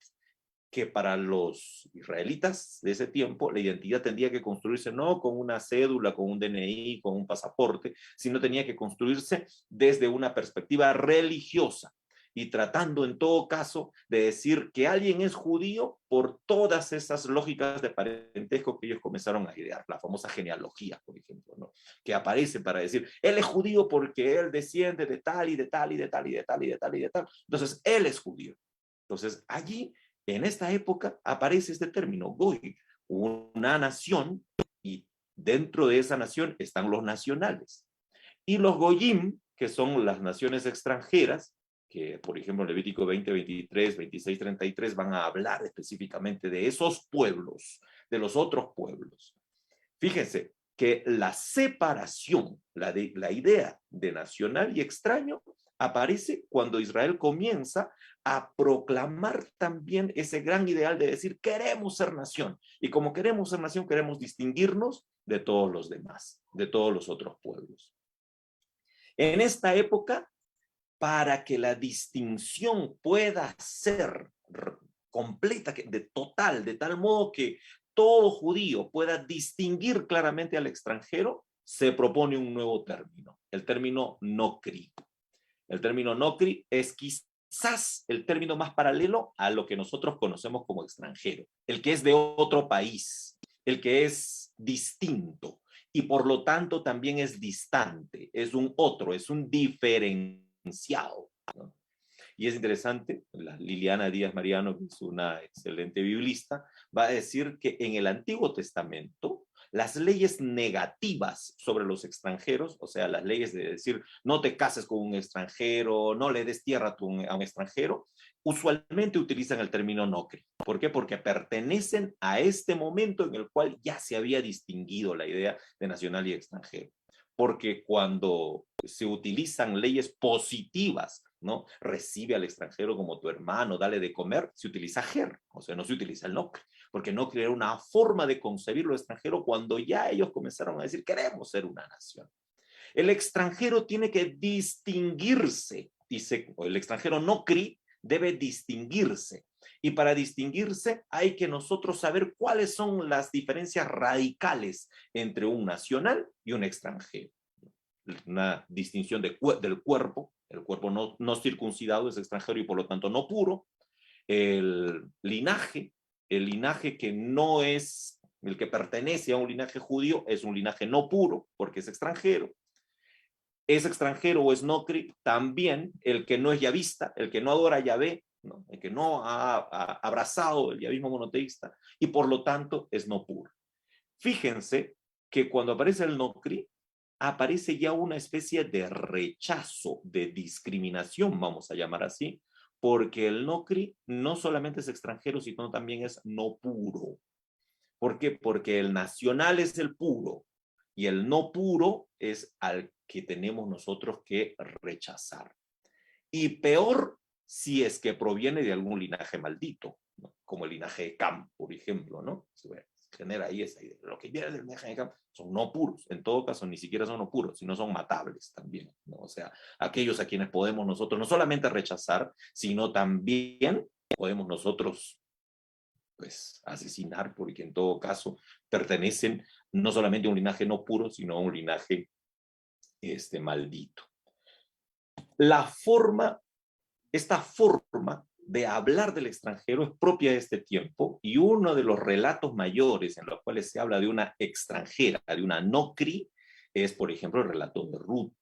que para los israelitas de ese tiempo, la identidad tendría que construirse no con una cédula, con un DNI, con un pasaporte, sino tenía que construirse desde una perspectiva religiosa y tratando en todo caso de decir que alguien es judío por todas esas lógicas de parentesco que ellos comenzaron a idear, la famosa genealogía, por ejemplo, ¿no? Que aparece para decir, él es judío porque él desciende de tal y de tal y de tal y de tal y de tal y de tal, entonces él es judío. Entonces allí, en esta época, aparece este término, goy, una nación, y dentro de esa nación están los nacionales. Y los goyim, que son las naciones extranjeras, que por ejemplo en Levítico 20, 23, 26, 33 van a hablar específicamente de esos pueblos, de los otros pueblos. Fíjense que la separación, la idea de nacional y extraño aparece cuando Israel comienza a proclamar también ese gran ideal de decir queremos ser nación, y como queremos ser nación queremos distinguirnos de todos los demás, de todos los otros pueblos. En esta época, para que la distinción pueda ser completa, total, de tal modo que todo judío pueda distinguir claramente al extranjero, se propone un nuevo término, el término nokri. El término nokri es quizás el término más paralelo a lo que nosotros conocemos como extranjero, el que es de otro país, el que es distinto y por lo tanto también es distante, es un otro, es un diferenciado, ¿no? Y es interesante, Liliana Díaz Mariano, que es una excelente biblista, va a decir que en el Antiguo Testamento Las leyes negativas sobre los extranjeros, o sea, las leyes de decir no te cases con un extranjero, no le des tierra a un extranjero, usualmente utilizan el término nocri. ¿Por qué? Porque pertenecen a este momento en el cual ya se había distinguido la idea de nacional y extranjero. Porque cuando se utilizan leyes positivas, ¿no? Recibe al extranjero como tu hermano, dale de comer, se utiliza ger, o sea, no se utiliza el nocri, porque nocri era una forma de concebir lo extranjero cuando ya ellos comenzaron a decir, queremos ser una nación. El extranjero tiene que distinguirse, dice, o el extranjero nocri debe distinguirse. Y para distinguirse hay que nosotros saber cuáles son las diferencias radicales entre un nacional y un extranjero. Una distinción del cuerpo, el cuerpo no circuncidado es extranjero y por lo tanto no puro. El linaje que no es el que pertenece a un linaje judío es un linaje no puro porque es extranjero. Es extranjero o es nocri también el que no es yavista, el que no adora a Yahvé, ¿no? El que no ha abrazado el yavismo monoteísta y por lo tanto es no puro. Fíjense que cuando aparece el nocri, aparece ya una especie de rechazo, de discriminación, vamos a llamar así, porque el nocri no solamente es extranjero, sino también es no puro. ¿Por qué? Porque el nacional es el puro y el no puro es al que tenemos nosotros que rechazar. Y peor si es que proviene de algún linaje maldito, ¿no? Como el linaje de Cam, por ejemplo, ¿no? Genera ahí esa idea. Lo que viene del linaje de Cam son no puros. En todo caso, ni siquiera son no puros, sino son matables también, ¿no? O sea, aquellos a quienes podemos nosotros no solamente rechazar, sino también podemos nosotros pues asesinar, porque en todo caso pertenecen no solamente a un linaje no puro, sino a un linaje maldito. Esta forma de hablar del extranjero es propia de este tiempo y uno de los relatos mayores en los cuales se habla de una extranjera, de una nocri, es por ejemplo el relato de Ruth.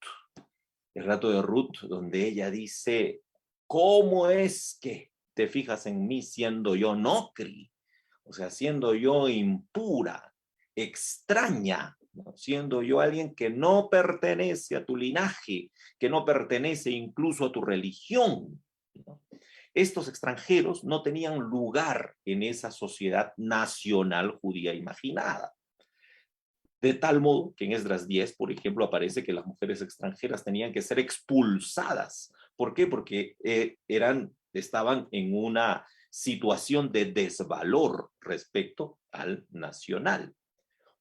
El relato de Ruth donde ella dice, ¿cómo es que te fijas en mí siendo yo nocri? O sea, siendo yo impura, extraña, ¿no? Siendo yo alguien que no pertenece a tu linaje, que no pertenece incluso a tu religión, ¿no? Estos extranjeros no tenían lugar en esa sociedad nacional judía imaginada. De tal modo que en Esdras 10, por ejemplo, aparece que las mujeres extranjeras tenían que ser expulsadas. ¿Por qué? Porque estaban en una situación de desvalor respecto al nacional.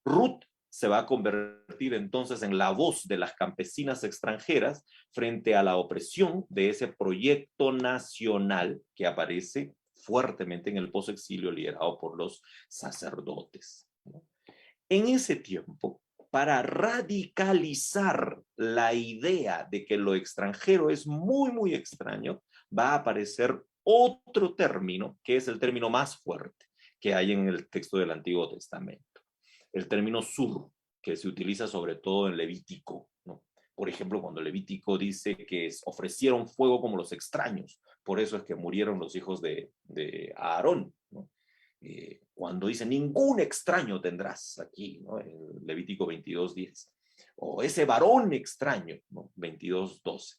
Ruth se va a convertir entonces en la voz de las campesinas extranjeras frente a la opresión de ese proyecto nacional que aparece fuertemente en el posexilio liderado por los sacerdotes, ¿no? En ese tiempo, para radicalizar la idea de que lo extranjero es muy, muy extraño, va a aparecer otro término, que es el término más fuerte que hay en el texto del Antiguo Testamento. El término sur, que se utiliza sobre todo en Levítico, ¿no? Por ejemplo, cuando Levítico dice que ofrecieron fuego como los extraños, por eso es que murieron los hijos de Aarón, ¿no? Cuando dice ningún extraño tendrás aquí, ¿no? En Levítico 22:10, o ese varón extraño, ¿no? 22:12.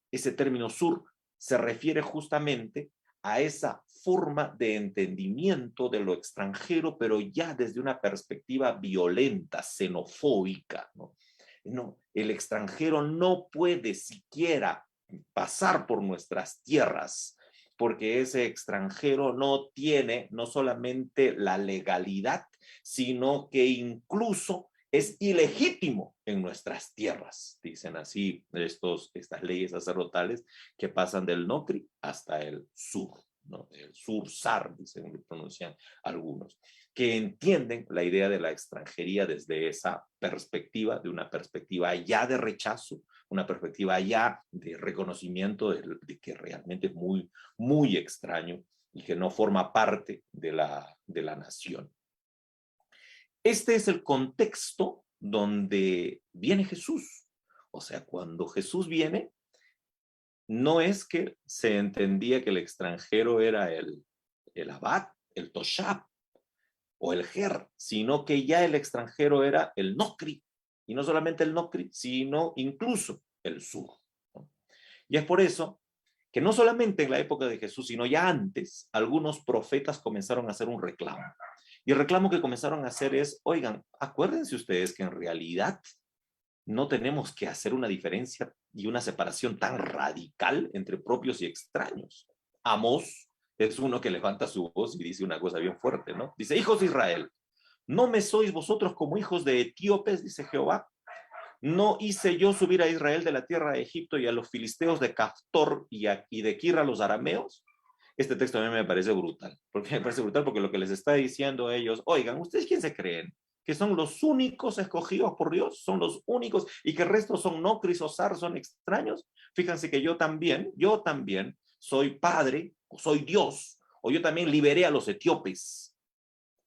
Ese término sur se refiere justamente a esa forma de entendimiento de lo extranjero, pero ya desde una perspectiva violenta, xenofóbica, ¿no? No, el extranjero no puede siquiera pasar por nuestras tierras, porque ese extranjero no tiene no solamente la legalidad, sino que incluso es ilegítimo en nuestras tierras, dicen así estas leyes sacerdotales que pasan del Nocri hasta el sur, ¿no? El sur-sar, dicen, pronuncian algunos, que entienden la idea de la extranjería desde esa perspectiva, de una perspectiva ya de rechazo, una perspectiva ya de reconocimiento de que realmente es muy, muy extraño y que no forma parte de la nación. Este es el contexto donde viene Jesús. O sea, cuando Jesús viene, no es que se entendía que el extranjero era el abad, el toshab. o el ger, sino que ya el extranjero era el nocri, y no solamente el nocri, sino incluso el sur, ¿no? Y es por eso que no solamente en la época de Jesús, sino ya antes, algunos profetas comenzaron a hacer un reclamo. Y el reclamo que comenzaron a hacer es, oigan, acuérdense ustedes que en realidad no tenemos que hacer una diferencia y una separación tan radical entre propios y extraños. Amós es uno que levanta su voz y dice una cosa bien fuerte, ¿no? Dice, hijos de Israel, ¿no me sois vosotros como hijos de etíopes, dice Jehová? ¿No hice yo subir a Israel de la tierra de Egipto y a los filisteos de Caftor y de Kir a los arameos? Este texto a mí me parece brutal. ¿Por qué me parece brutal? Porque lo que les está diciendo a ellos, oigan, ¿ustedes quién se creen? Que son los únicos escogidos por Dios, son los únicos, y que el resto son no crisosar, son extraños. Fíjense que yo también soy padre, o soy Dios, o yo también liberé a los etíopes,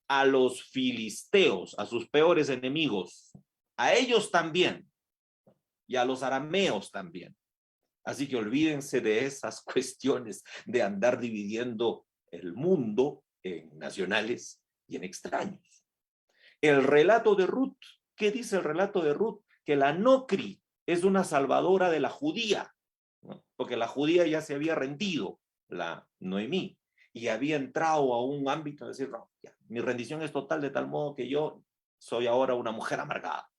a los filisteos, a sus peores enemigos, a ellos también, y a los arameos también. Así que olvídense de esas cuestiones de andar dividiendo el mundo en nacionales y en extraños. El relato de Ruth, ¿qué dice el relato de Ruth? Que la nocri es una salvadora de la judía, ¿no? Porque la judía ya se había rendido, la Noemí, y había entrado a un ámbito de decir, no, ya, mi rendición es total de tal modo que yo soy ahora una mujer amargada.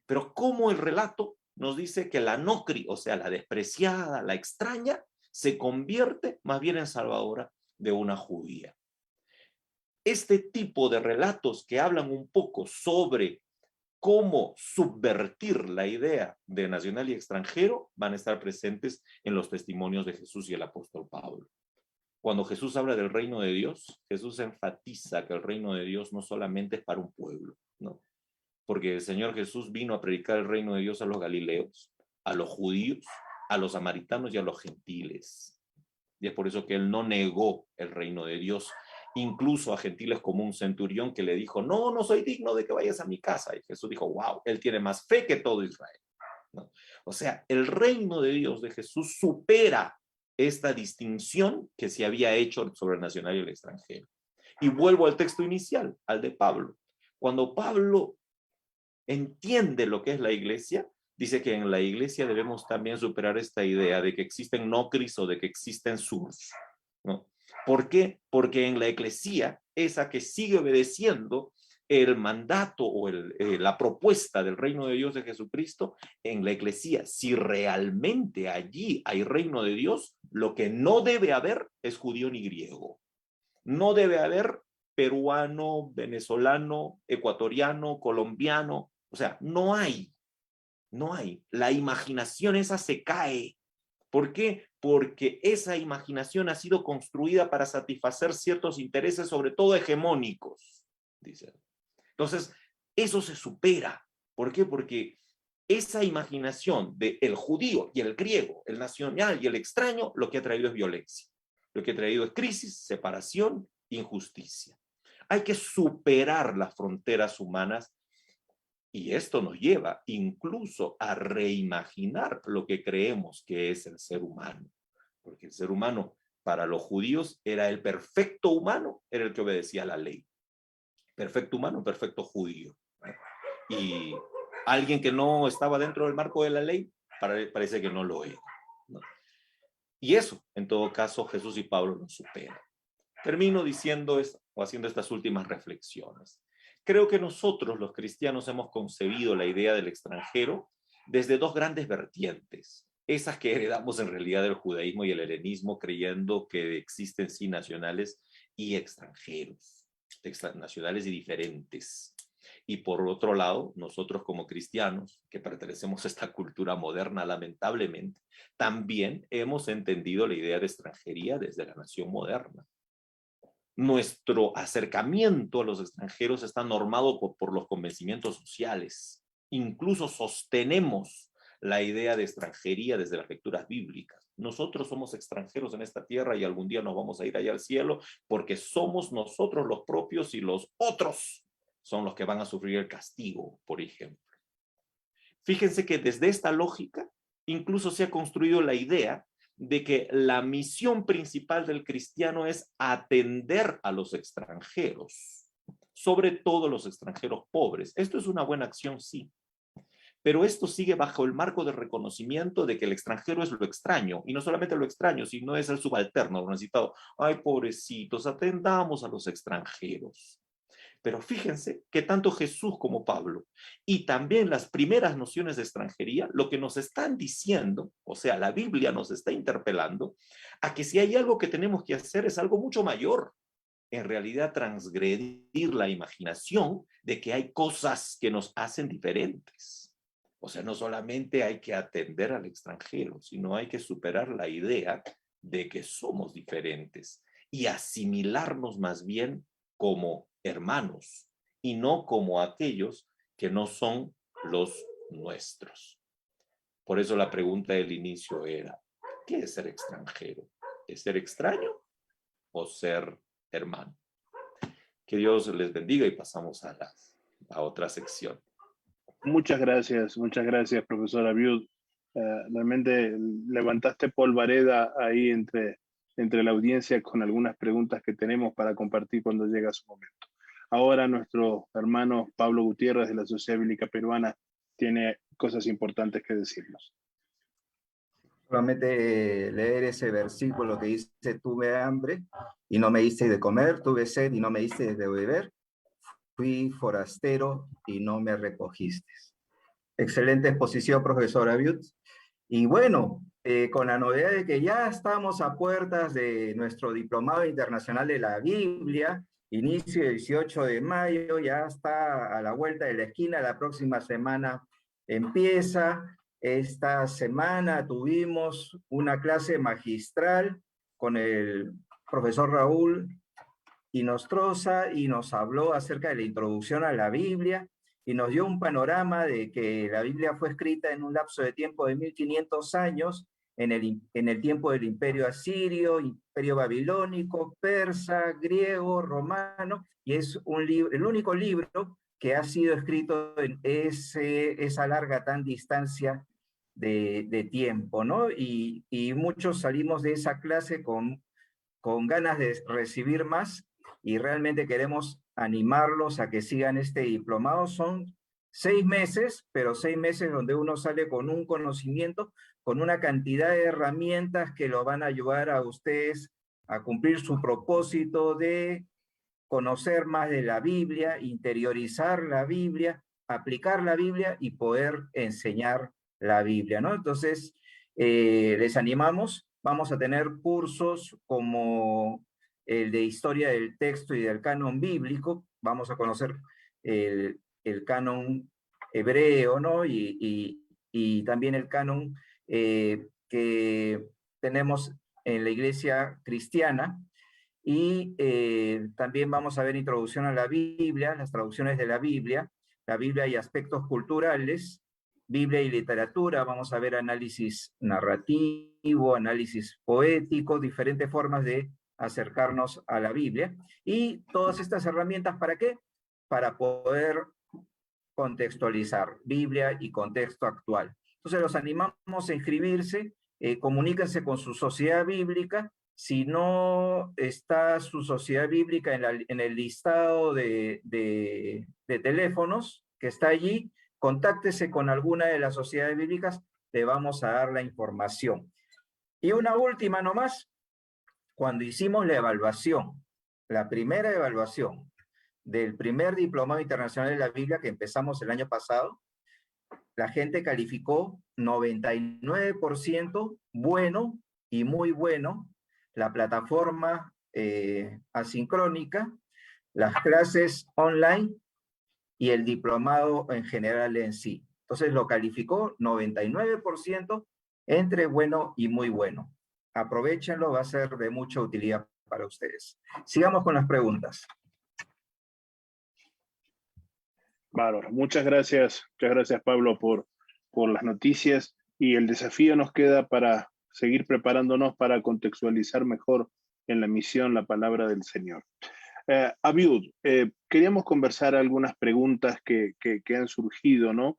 Pero ¿cómo el relato nos dice que la nocri, o sea, la despreciada, la extraña, se convierte más bien en salvadora de una judía? Este tipo de relatos que hablan un poco sobre cómo subvertir la idea de nacional y extranjero van a estar presentes en los testimonios de Jesús y el apóstol Pablo. Cuando Jesús habla del reino de Dios, Jesús enfatiza que el reino de Dios no solamente es para un pueblo, ¿no? Porque el Señor Jesús vino a predicar el reino de Dios a los galileos, a los judíos, a los samaritanos y a los gentiles. Y es por eso que él no negó el reino de Dios, incluso a gentiles como un centurión que le dijo, no, no soy digno de que vayas a mi casa. Y Jesús dijo, wow, él tiene más fe que todo Israel, ¿no? O sea, el reino de Dios de Jesús supera esta distinción que se había hecho sobre el nacional y el extranjero. Y vuelvo al texto inicial, al de Pablo. Cuando Pablo entiende lo que es la iglesia, dice que en la iglesia debemos también superar esta idea de que existen nocris o de que existen surs, ¿no? ¿Por qué? Porque en la eclesía, esa que sigue obedeciendo el mandato o la propuesta del reino de Dios de Jesucristo, en la eclesía, si realmente allí hay reino de Dios, lo que no debe haber es judío ni griego. No debe haber peruano, venezolano, ecuatoriano, colombiano. O sea, no hay. La imaginación esa se cae. ¿Por qué? Porque esa imaginación ha sido construida para satisfacer ciertos intereses, sobre todo hegemónicos, dice. Entonces, eso se supera. ¿Por qué? Porque esa imaginación del judío y el griego, el nacional y el extraño, lo que ha traído es violencia. Lo que ha traído es crisis, separación, injusticia. Hay que superar las fronteras humanas y esto nos lleva incluso a reimaginar lo que creemos que es el ser humano. Porque el ser humano para los judíos era el perfecto humano, era el que obedecía a la ley. Perfecto humano, perfecto judío. Y alguien que no estaba dentro del marco de la ley, parece que no lo era, ¿no? Y eso, en todo caso, Jesús y Pablo lo superan. Termino diciendo esto, o haciendo estas últimas reflexiones. Creo que nosotros, los cristianos, hemos concebido la idea del extranjero desde dos grandes vertientes. Esas que heredamos en realidad del judaísmo y el helenismo, creyendo que existen sí nacionales y extranjeros, nacionales y diferentes. Y por otro lado, nosotros como cristianos, que pertenecemos a esta cultura moderna, lamentablemente, también hemos entendido la idea de extranjería desde la nación moderna. Nuestro acercamiento a los extranjeros está normado por los convencimientos sociales. Incluso sostenemos la idea de extranjería desde las lecturas bíblicas. Nosotros somos extranjeros en esta tierra y algún día nos vamos a ir allá al cielo porque somos nosotros los propios y los otros son los que van a sufrir el castigo, por ejemplo. Fíjense que desde esta lógica incluso se ha construido la idea de que la misión principal del cristiano es atender a los extranjeros. sobre todo los extranjeros pobres. Esto es una buena acción, sí. Pero esto sigue bajo el marco de reconocimiento de que el extranjero es lo extraño, y no solamente lo extraño, sino es el subalterno, lo necesitado. Ay, pobrecitos, atendamos a los extranjeros. Pero fíjense que tanto Jesús como Pablo y también las primeras nociones de extranjería, lo que nos están diciendo, o sea, la Biblia nos está interpelando a que si hay algo que tenemos que hacer es algo mucho mayor. En realidad, transgredir la imaginación de que hay cosas que nos hacen diferentes. O sea, no solamente hay que atender al extranjero, sino hay que superar la idea de que somos diferentes y asimilarnos más bien como hermanos y no como aquellos que no son los nuestros. Por eso la pregunta del inicio era, ¿qué es ser extranjero? ¿Es ser extraño o ser hermano? Que Dios les bendiga y pasamos a otra sección. Muchas gracias, profesor Abiud. Realmente levantaste polvareda ahí entre la audiencia con algunas preguntas que tenemos para compartir cuando llega su momento. Ahora nuestro hermano Pablo Gutiérrez de la Sociedad Bíblica Peruana tiene cosas importantes que decirnos. Solamente leer ese versículo que dice, tuve hambre y no me diste de comer, tuve sed y no me diste de beber, fui forastero y no me recogiste. Excelente exposición, profesor Abiud. Y bueno, con la novedad de que ya estamos a puertas de nuestro Diplomado Internacional de la Biblia, inicio el 18 de mayo, ya está a la vuelta de la esquina, la próxima semana empieza. Esta semana tuvimos una clase magistral con el profesor Raúl Inostroza y nos habló acerca de la introducción a la Biblia y nos dio un panorama de que la Biblia fue escrita en un lapso de tiempo de 1500 años, en el tiempo del Imperio Asirio, Imperio Babilónico, persa, griego, romano, y es el único libro que ha sido escrito en esa larga tan distancia de tiempo, ¿no? Y muchos salimos de esa clase con ganas de recibir más y realmente queremos animarlos a que sigan este diplomado. Son 6 meses, pero 6 meses donde uno sale con un conocimiento, con una cantidad de herramientas que lo van a ayudar a ustedes a cumplir su propósito de conocer más de la Biblia, interiorizar la Biblia, aplicar la Biblia y poder enseñar la Biblia, ¿no? Entonces, les animamos, vamos a tener cursos como el de historia del texto y del canon bíblico, vamos a conocer el canon hebreo, ¿no? Y también el canon que tenemos en la iglesia cristiana, y también vamos a ver introducción a la Biblia, las traducciones de la Biblia y aspectos culturales, Biblia y literatura, vamos a ver análisis narrativo, análisis poético, diferentes formas de acercarnos a la Biblia. Y todas estas herramientas, ¿para qué? Para poder contextualizar Biblia y contexto actual. Entonces los animamos a inscribirse, comuníquense con su sociedad bíblica. Si no está su sociedad bíblica en el listado de teléfonos que está allí, contáctese con alguna de las sociedades bíblicas, le vamos a dar la información. Y una última nomás, cuando hicimos la evaluación, la primera evaluación del primer Diplomado Internacional de la Biblia que empezamos el año pasado, la gente calificó 99% bueno y muy bueno, la plataforma asincrónica, las clases online y el diplomado en general en sí. Entonces lo calificó 99% entre bueno y muy bueno. Aprovechenlo, va a ser de mucha utilidad para ustedes. Sigamos con las preguntas. Bárbaro. Muchas gracias Pablo por las noticias, y el desafío nos queda para seguir preparándonos para contextualizar mejor en la misión la palabra del Señor. Abiud, queríamos conversar algunas preguntas que han surgido, ¿no?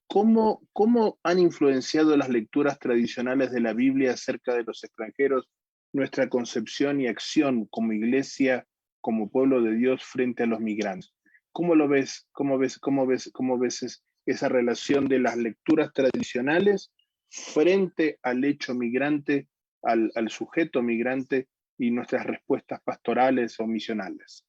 ¿Cómo han influenciado las lecturas tradicionales de la Biblia acerca de los extranjeros nuestra concepción y acción como iglesia como pueblo de Dios frente a los migrantes. ¿Cómo lo ves? ¿Cómo ves esa relación de las lecturas tradicionales frente al hecho migrante, al sujeto migrante y nuestras respuestas pastorales o misionales?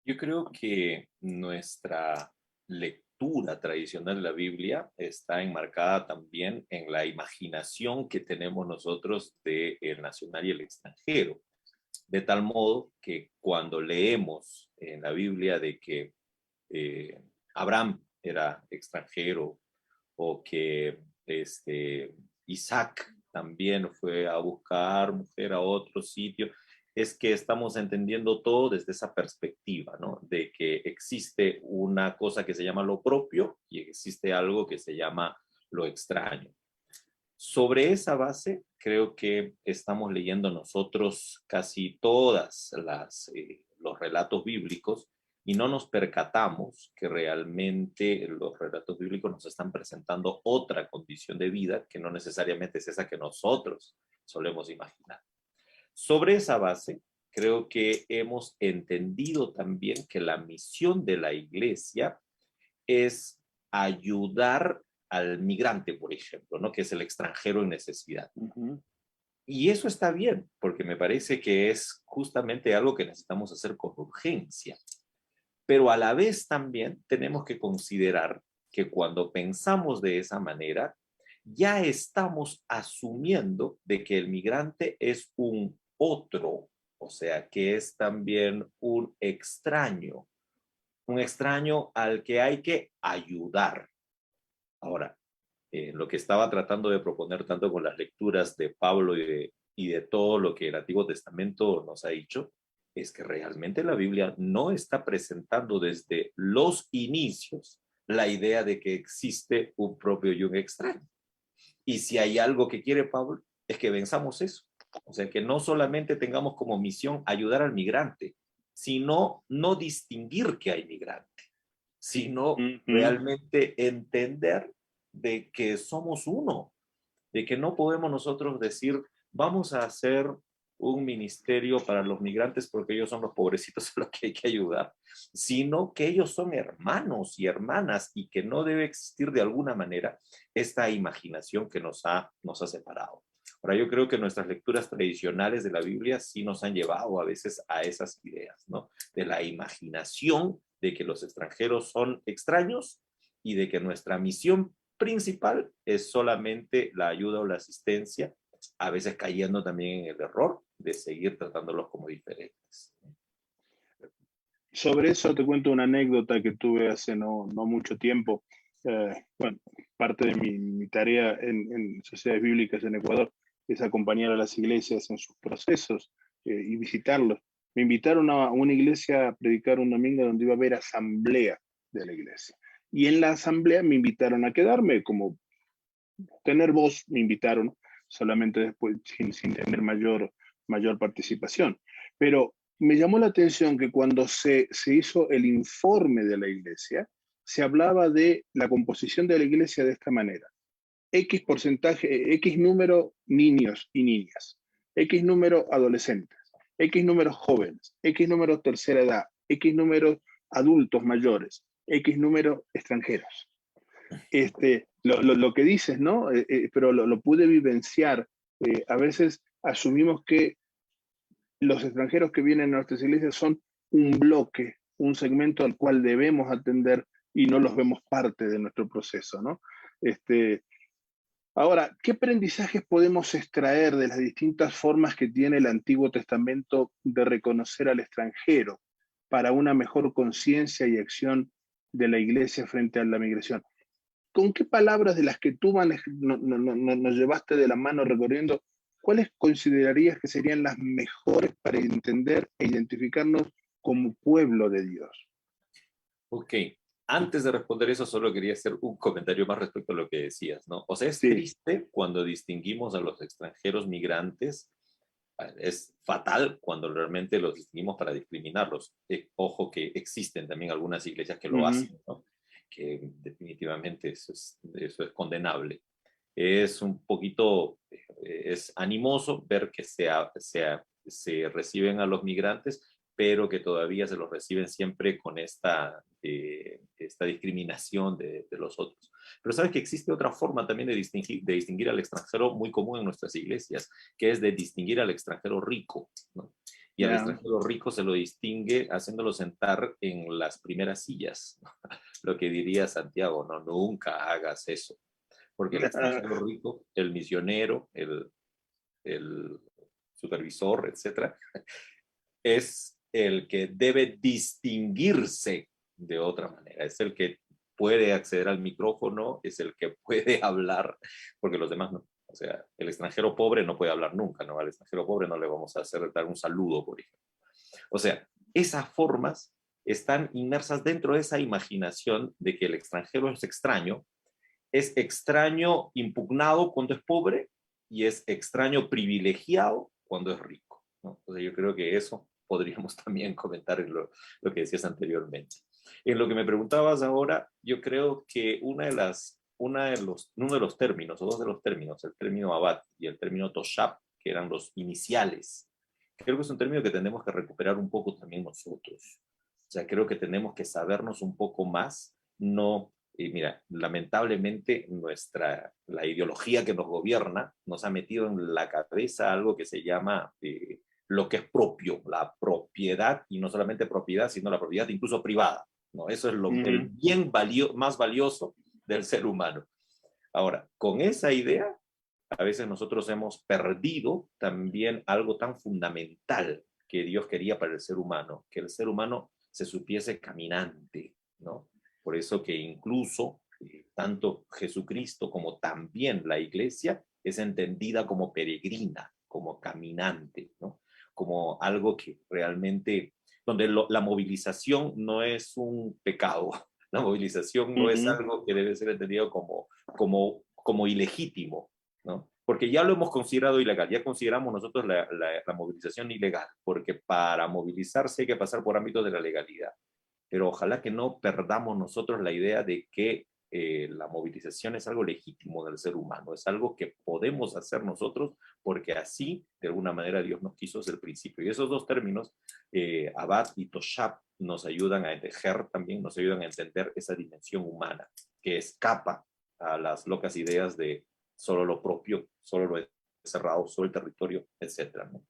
Yo creo que nuestra lectura tradicional de la Biblia está enmarcada también en la imaginación que tenemos nosotros del nacional y el extranjero. De tal modo que cuando leemos en la Biblia de que Abraham era extranjero o que Isaac también fue a buscar mujer a otro sitio, es que estamos entendiendo todo desde esa perspectiva, ¿no? De que existe una cosa que se llama lo propio y existe algo que se llama lo extraño. Sobre esa base, creo que estamos leyendo nosotros casi todas los relatos bíblicos y no nos percatamos que realmente los relatos bíblicos nos están presentando otra condición de vida que no necesariamente es esa que nosotros solemos imaginar. Sobre esa base, creo que hemos entendido también que la misión de la iglesia es ayudar al migrante, por ejemplo, ¿no? Que es el extranjero en necesidad. Uh-huh. Y eso está bien, porque me parece que es justamente algo que necesitamos hacer con urgencia. Pero a la vez también tenemos que considerar que cuando pensamos de esa manera, ya estamos asumiendo de que el migrante es un otro, o sea, que es también un extraño al que hay que ayudar. Ahora, lo que estaba tratando de proponer tanto con las lecturas de Pablo y de todo lo que el Antiguo Testamento nos ha dicho, es que realmente la Biblia no está presentando desde los inicios la idea de que existe un propio y un extraño. Y si hay algo que quiere Pablo, es que venzamos eso. O sea, que no solamente tengamos como misión ayudar al migrante, sino no distinguir que hay migrante, sino realmente entender de que somos uno, de que no podemos nosotros decir, vamos a hacer un ministerio para los migrantes porque ellos son los pobrecitos a los que hay que ayudar, sino que ellos son hermanos y hermanas y que no debe existir de alguna manera esta imaginación que nos ha separado. Ahora, yo creo que nuestras lecturas tradicionales de la Biblia sí nos han llevado a veces a esas ideas, ¿no? De la imaginación de que los extranjeros son extraños y de que nuestra misión principal es solamente la ayuda o la asistencia, a veces cayendo también en el error de seguir tratándolos como diferentes. Sobre eso te cuento una anécdota que tuve hace no mucho tiempo. Bueno, parte de mi tarea en sociedades bíblicas en Ecuador es acompañar a las iglesias en sus procesos y visitarlos. Me invitaron a una iglesia a predicar un domingo donde iba a haber asamblea de la iglesia. Y en la asamblea me invitaron a quedarme, como tener voz, me invitaron, solamente después sin tener mayor participación. Pero me llamó la atención que cuando se hizo el informe de la iglesia, se hablaba de la composición de la iglesia de esta manera. X porcentaje, X número niños y niñas, X número adolescentes, X números jóvenes, X número tercera edad, X números adultos mayores, X números extranjeros. Lo que dices, ¿no? Pero lo pude vivenciar. A veces asumimos que los extranjeros que vienen a nuestras iglesias son un bloque, un segmento al cual debemos atender y no los vemos parte de nuestro proceso, ¿no? Ahora, ¿qué aprendizajes podemos extraer de las distintas formas que tiene el Antiguo Testamento de reconocer al extranjero para una mejor conciencia y acción de la iglesia frente a la migración? ¿Con qué palabras de las que tú nos llevaste de la mano recorriendo, cuáles considerarías que serían las mejores para entender e identificarnos como pueblo de Dios? Ok, antes de responder eso, solo quería hacer un comentario más respecto a lo que decías, ¿no? O sea, es Sí. triste cuando distinguimos a los extranjeros migrantes, es fatal cuando realmente los distinguimos para discriminarlos. Ojo que existen también algunas iglesias que lo hacen, ¿no? Que definitivamente eso es condenable. Es un poquito, es animoso ver que se reciben a los migrantes, pero que todavía se los reciben siempre con esta discriminación de los otros. Pero sabes que existe otra forma también de distinguir al extranjero muy común en nuestras iglesias, que es de distinguir al extranjero rico, ¿no? Y al extranjero rico se lo distingue haciéndolo sentar en las primeras sillas, ¿no? Lo que diría Santiago, no, nunca hagas eso. Porque el extranjero rico, el misionero, el supervisor, etcétera, es el que debe distinguirse de otra manera, es el que puede acceder al micrófono, es el que puede hablar, porque los demás no. O sea, el extranjero pobre no puede hablar nunca, ¿no? Al extranjero pobre no le vamos a hacer dar un saludo, por ejemplo. O sea, esas formas están inmersas dentro de esa imaginación de que el extranjero es extraño impugnado cuando es pobre y es extraño privilegiado cuando es rico, ¿no? Entonces yo creo que eso podríamos también comentar en lo que decías anteriormente. En lo que me preguntabas ahora, yo creo que uno de los términos, o dos de los términos, el término abad y el término toshab, que eran los iniciales, creo que es un término que tenemos que recuperar un poco también nosotros. O sea, creo que tenemos que sabernos un poco más, no... mira, lamentablemente la ideología que nos gobierna nos ha metido en la cabeza algo que se llama lo que es propio, la propiedad, y no solamente propiedad, sino la propiedad incluso privada, ¿no? Eso es el bien más valioso del ser humano. Ahora, con esa idea, a veces nosotros hemos perdido también algo tan fundamental que Dios quería para el ser humano, que el ser humano se supiese caminante, ¿no? Por eso que incluso tanto Jesucristo como también la iglesia es entendida como peregrina, como caminante, ¿no? Como algo que realmente, donde la movilización no es un pecado, la movilización no es algo que debe ser entendido como ilegítimo, ¿no? Porque ya lo hemos considerado ilegal, ya consideramos nosotros la movilización ilegal, porque para movilizarse hay que pasar por ámbitos de la legalidad. Pero ojalá que no perdamos nosotros la idea de que la movilización es algo legítimo del ser humano, es algo que podemos hacer nosotros porque así, de alguna manera, Dios nos quiso desde el principio. Y esos dos términos, abad y toshab, nos ayudan a tejer también, nos ayudan a entender esa dimensión humana que escapa a las locas ideas de solo lo propio, solo lo cerrado, solo el territorio, etcétera, ¿no?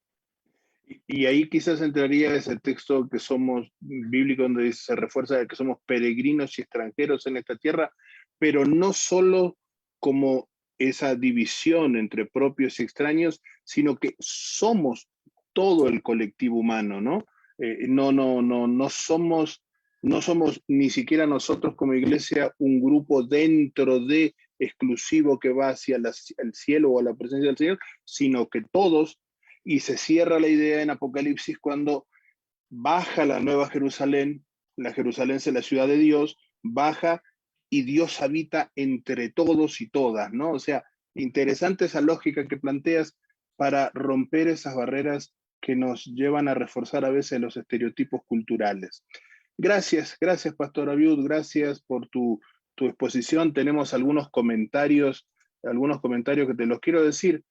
Y ahí quizás entraría ese texto que somos bíblico, donde se refuerza que somos peregrinos y extranjeros en esta tierra, pero no solo como esa división entre propios y extraños, sino que somos todo el colectivo humano, ¿no? No somos ni siquiera nosotros como iglesia un grupo dentro de exclusivo que va hacia el cielo o a la presencia del Señor, sino que todos. Y se cierra la idea en Apocalipsis cuando baja la nueva Jerusalén, la Jerusalén es la ciudad de Dios, baja y Dios habita entre todos y todas, ¿no? O sea, interesante esa lógica que planteas para romper esas barreras que nos llevan a reforzar a veces los estereotipos culturales. Gracias, Pastor Abiud, gracias por tu exposición. Tenemos algunos comentarios que te los quiero decir.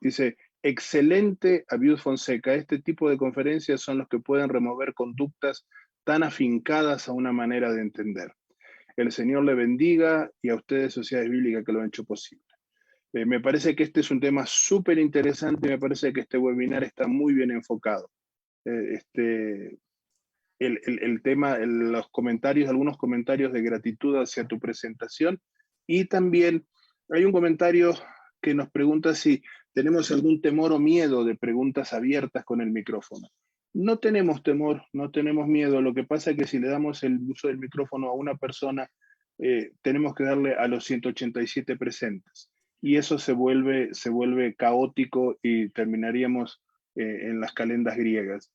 Dice, excelente Abiud Fonseca. Este tipo de conferencias son los que pueden remover conductas tan afincadas a una manera de entender. El Señor le bendiga y a ustedes, Sociedades Bíblicas, que lo han hecho posible. Me parece que este es un tema súper interesante y me parece que este webinar está muy bien enfocado. El tema, los comentarios, algunos comentarios de gratitud hacia tu presentación, y también hay un comentario que nos pregunta si tenemos algún temor o miedo de preguntas abiertas con el micrófono. No tenemos temor, no tenemos miedo. Lo que pasa es que si le damos el uso del micrófono a una persona, tenemos que darle a los 187 presentes. Y eso se vuelve caótico y terminaríamos en las calendas griegas.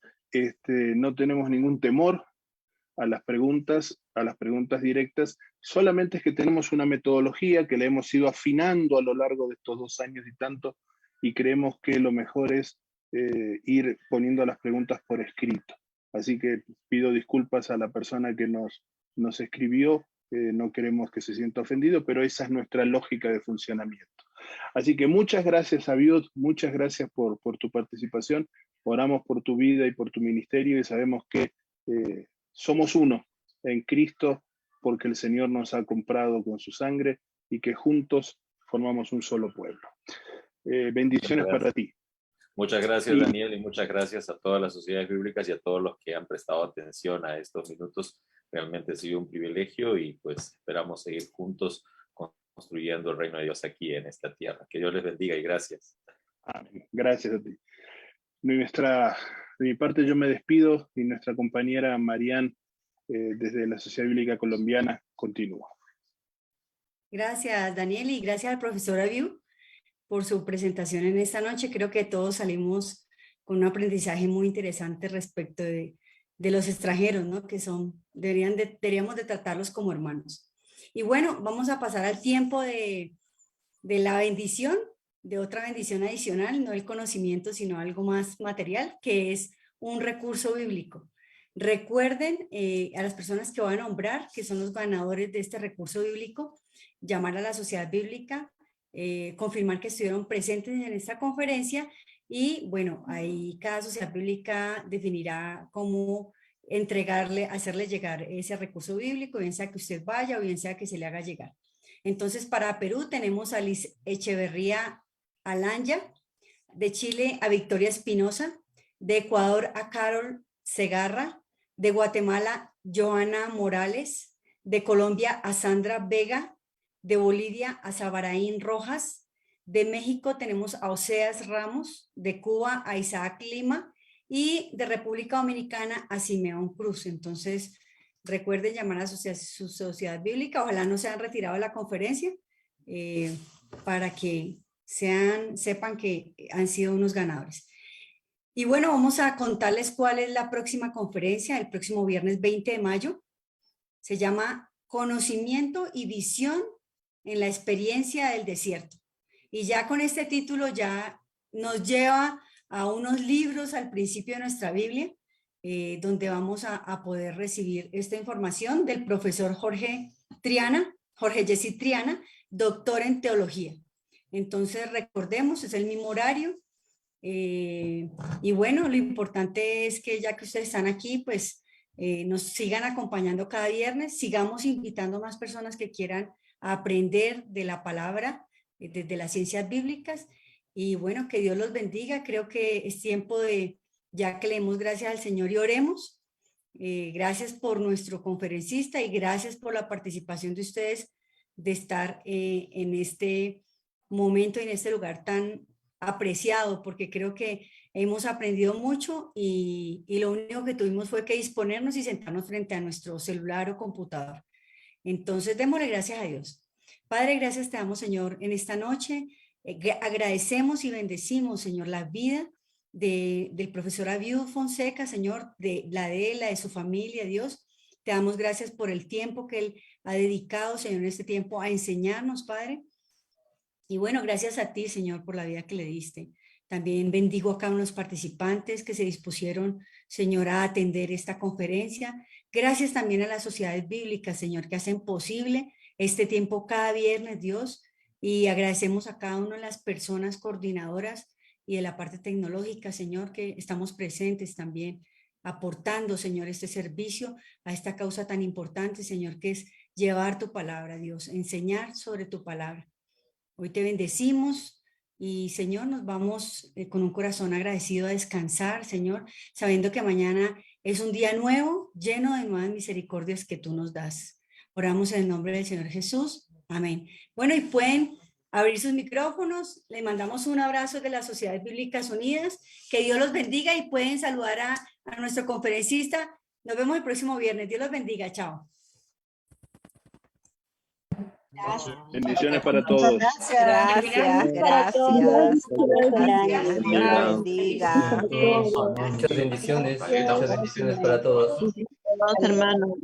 No tenemos ningún temor a las preguntas directas, solamente es que tenemos una metodología que la hemos ido afinando a lo largo de estos 2 años y tanto, y creemos que lo mejor es ir poniendo las preguntas por escrito. Así que pido disculpas a la persona que nos escribió, no queremos que se sienta ofendido, pero esa es nuestra lógica de funcionamiento. Así que muchas gracias, Abiud, muchas gracias por tu participación. oramos por tu vida y por tu ministerio y sabemos que somos uno en Cristo porque el Señor nos ha comprado con su sangre y que juntos formamos un solo pueblo. Bendiciones para ti. Muchas gracias, Daniel, y muchas gracias a todas las sociedades bíblicas y a todos los que han prestado atención a estos minutos. Realmente ha sido un privilegio y pues esperamos seguir juntos construyendo el reino de Dios aquí en esta tierra. Que Dios les bendiga y gracias. Amén. Gracias a ti. De mi parte yo me despido y nuestra compañera Marian desde la Sociedad Bíblica Colombiana continúa. Gracias, Daniel, y gracias al profesor Abiu por su presentación en esta noche. Creo que todos salimos con un aprendizaje muy interesante respecto de los extranjeros, ¿no? Que deberíamos de tratarlos como hermanos. Y bueno, vamos a pasar al tiempo de la bendición, de otra bendición adicional, no el conocimiento, sino algo más material, que es un recurso bíblico. Recuerden a las personas que voy a nombrar, que son los ganadores de este recurso bíblico, llamar a la sociedad bíblica, confirmar que estuvieron presentes en esta conferencia y bueno, ahí cada sociedad bíblica definirá cómo hacerle llegar ese recurso bíblico, bien sea que usted vaya o bien sea que se le haga llegar. Entonces, para Perú tenemos a Liz Echeverría Alanya, de Chile a Victoria Espinosa, de Ecuador a Carol Segarra, de Guatemala Joana Morales, de Colombia a Sandra Vega, de Bolivia a Sabaraín Rojas, de México tenemos a Oseas Ramos, de Cuba a Isaac Lima y de República Dominicana a Simeón Cruz. Entonces, recuerden llamar a su sociedad bíblica, ojalá no se han retirado de la conferencia para que sepan que han sido unos ganadores. Y bueno, vamos a contarles cuál es la próxima conferencia, el próximo viernes 20 de mayo. Se llama Conocimiento y Visión en la experiencia del desierto. Y ya con este título ya nos lleva a unos libros al principio de nuestra Biblia, donde vamos a poder recibir esta información del profesor Jorge Jessy Triana, doctor en teología. Entonces recordemos, es el mismo horario. Y bueno, lo importante es que ya que ustedes están aquí, pues nos sigan acompañando cada viernes, sigamos invitando a más personas que quieran aprender de la palabra, de las ciencias bíblicas, y bueno, que Dios los bendiga. Creo que es tiempo ya que le demos gracias al Señor y oremos. Gracias por nuestro conferencista y gracias por la participación de ustedes de estar en este momento, en este lugar tan apreciado, porque creo que hemos aprendido mucho y lo único que tuvimos fue que disponernos y sentarnos frente a nuestro celular o computador. Entonces, démosle gracias a Dios. Padre, gracias te damos, Señor, en esta noche. Agradecemos y bendecimos, Señor, la vida del profesor Abiu Fonseca, Señor, de la de su familia, Dios. Te damos gracias por el tiempo que él ha dedicado, Señor, en este tiempo a enseñarnos, Padre. Y bueno, gracias a ti, Señor, por la vida que le diste. También bendigo a cada uno de los participantes que se dispusieron, Señor, a atender esta conferencia. Gracias también a las sociedades bíblicas, Señor, que hacen posible este tiempo cada viernes, Dios. Y agradecemos a cada una de las personas coordinadoras y de la parte tecnológica, Señor, que estamos presentes también, aportando, Señor, este servicio a esta causa tan importante, Señor, que es llevar tu palabra, Dios, enseñar sobre tu palabra. Hoy te bendecimos y, Señor, nos vamos con un corazón agradecido a descansar, Señor, sabiendo que mañana es un día nuevo, lleno de nuevas misericordias que tú nos das. Oramos en el nombre del Señor Jesús. Amén. Bueno, y pueden abrir sus micrófonos. Le mandamos un abrazo de las Sociedades Bíblicas Unidas. Que Dios los bendiga y pueden saludar a nuestro conferencista. Nos vemos el próximo viernes. Dios los bendiga. Chao. Gracias. Bendiciones para todos. Gracias. Muchas bendiciones para todos. Hermanos.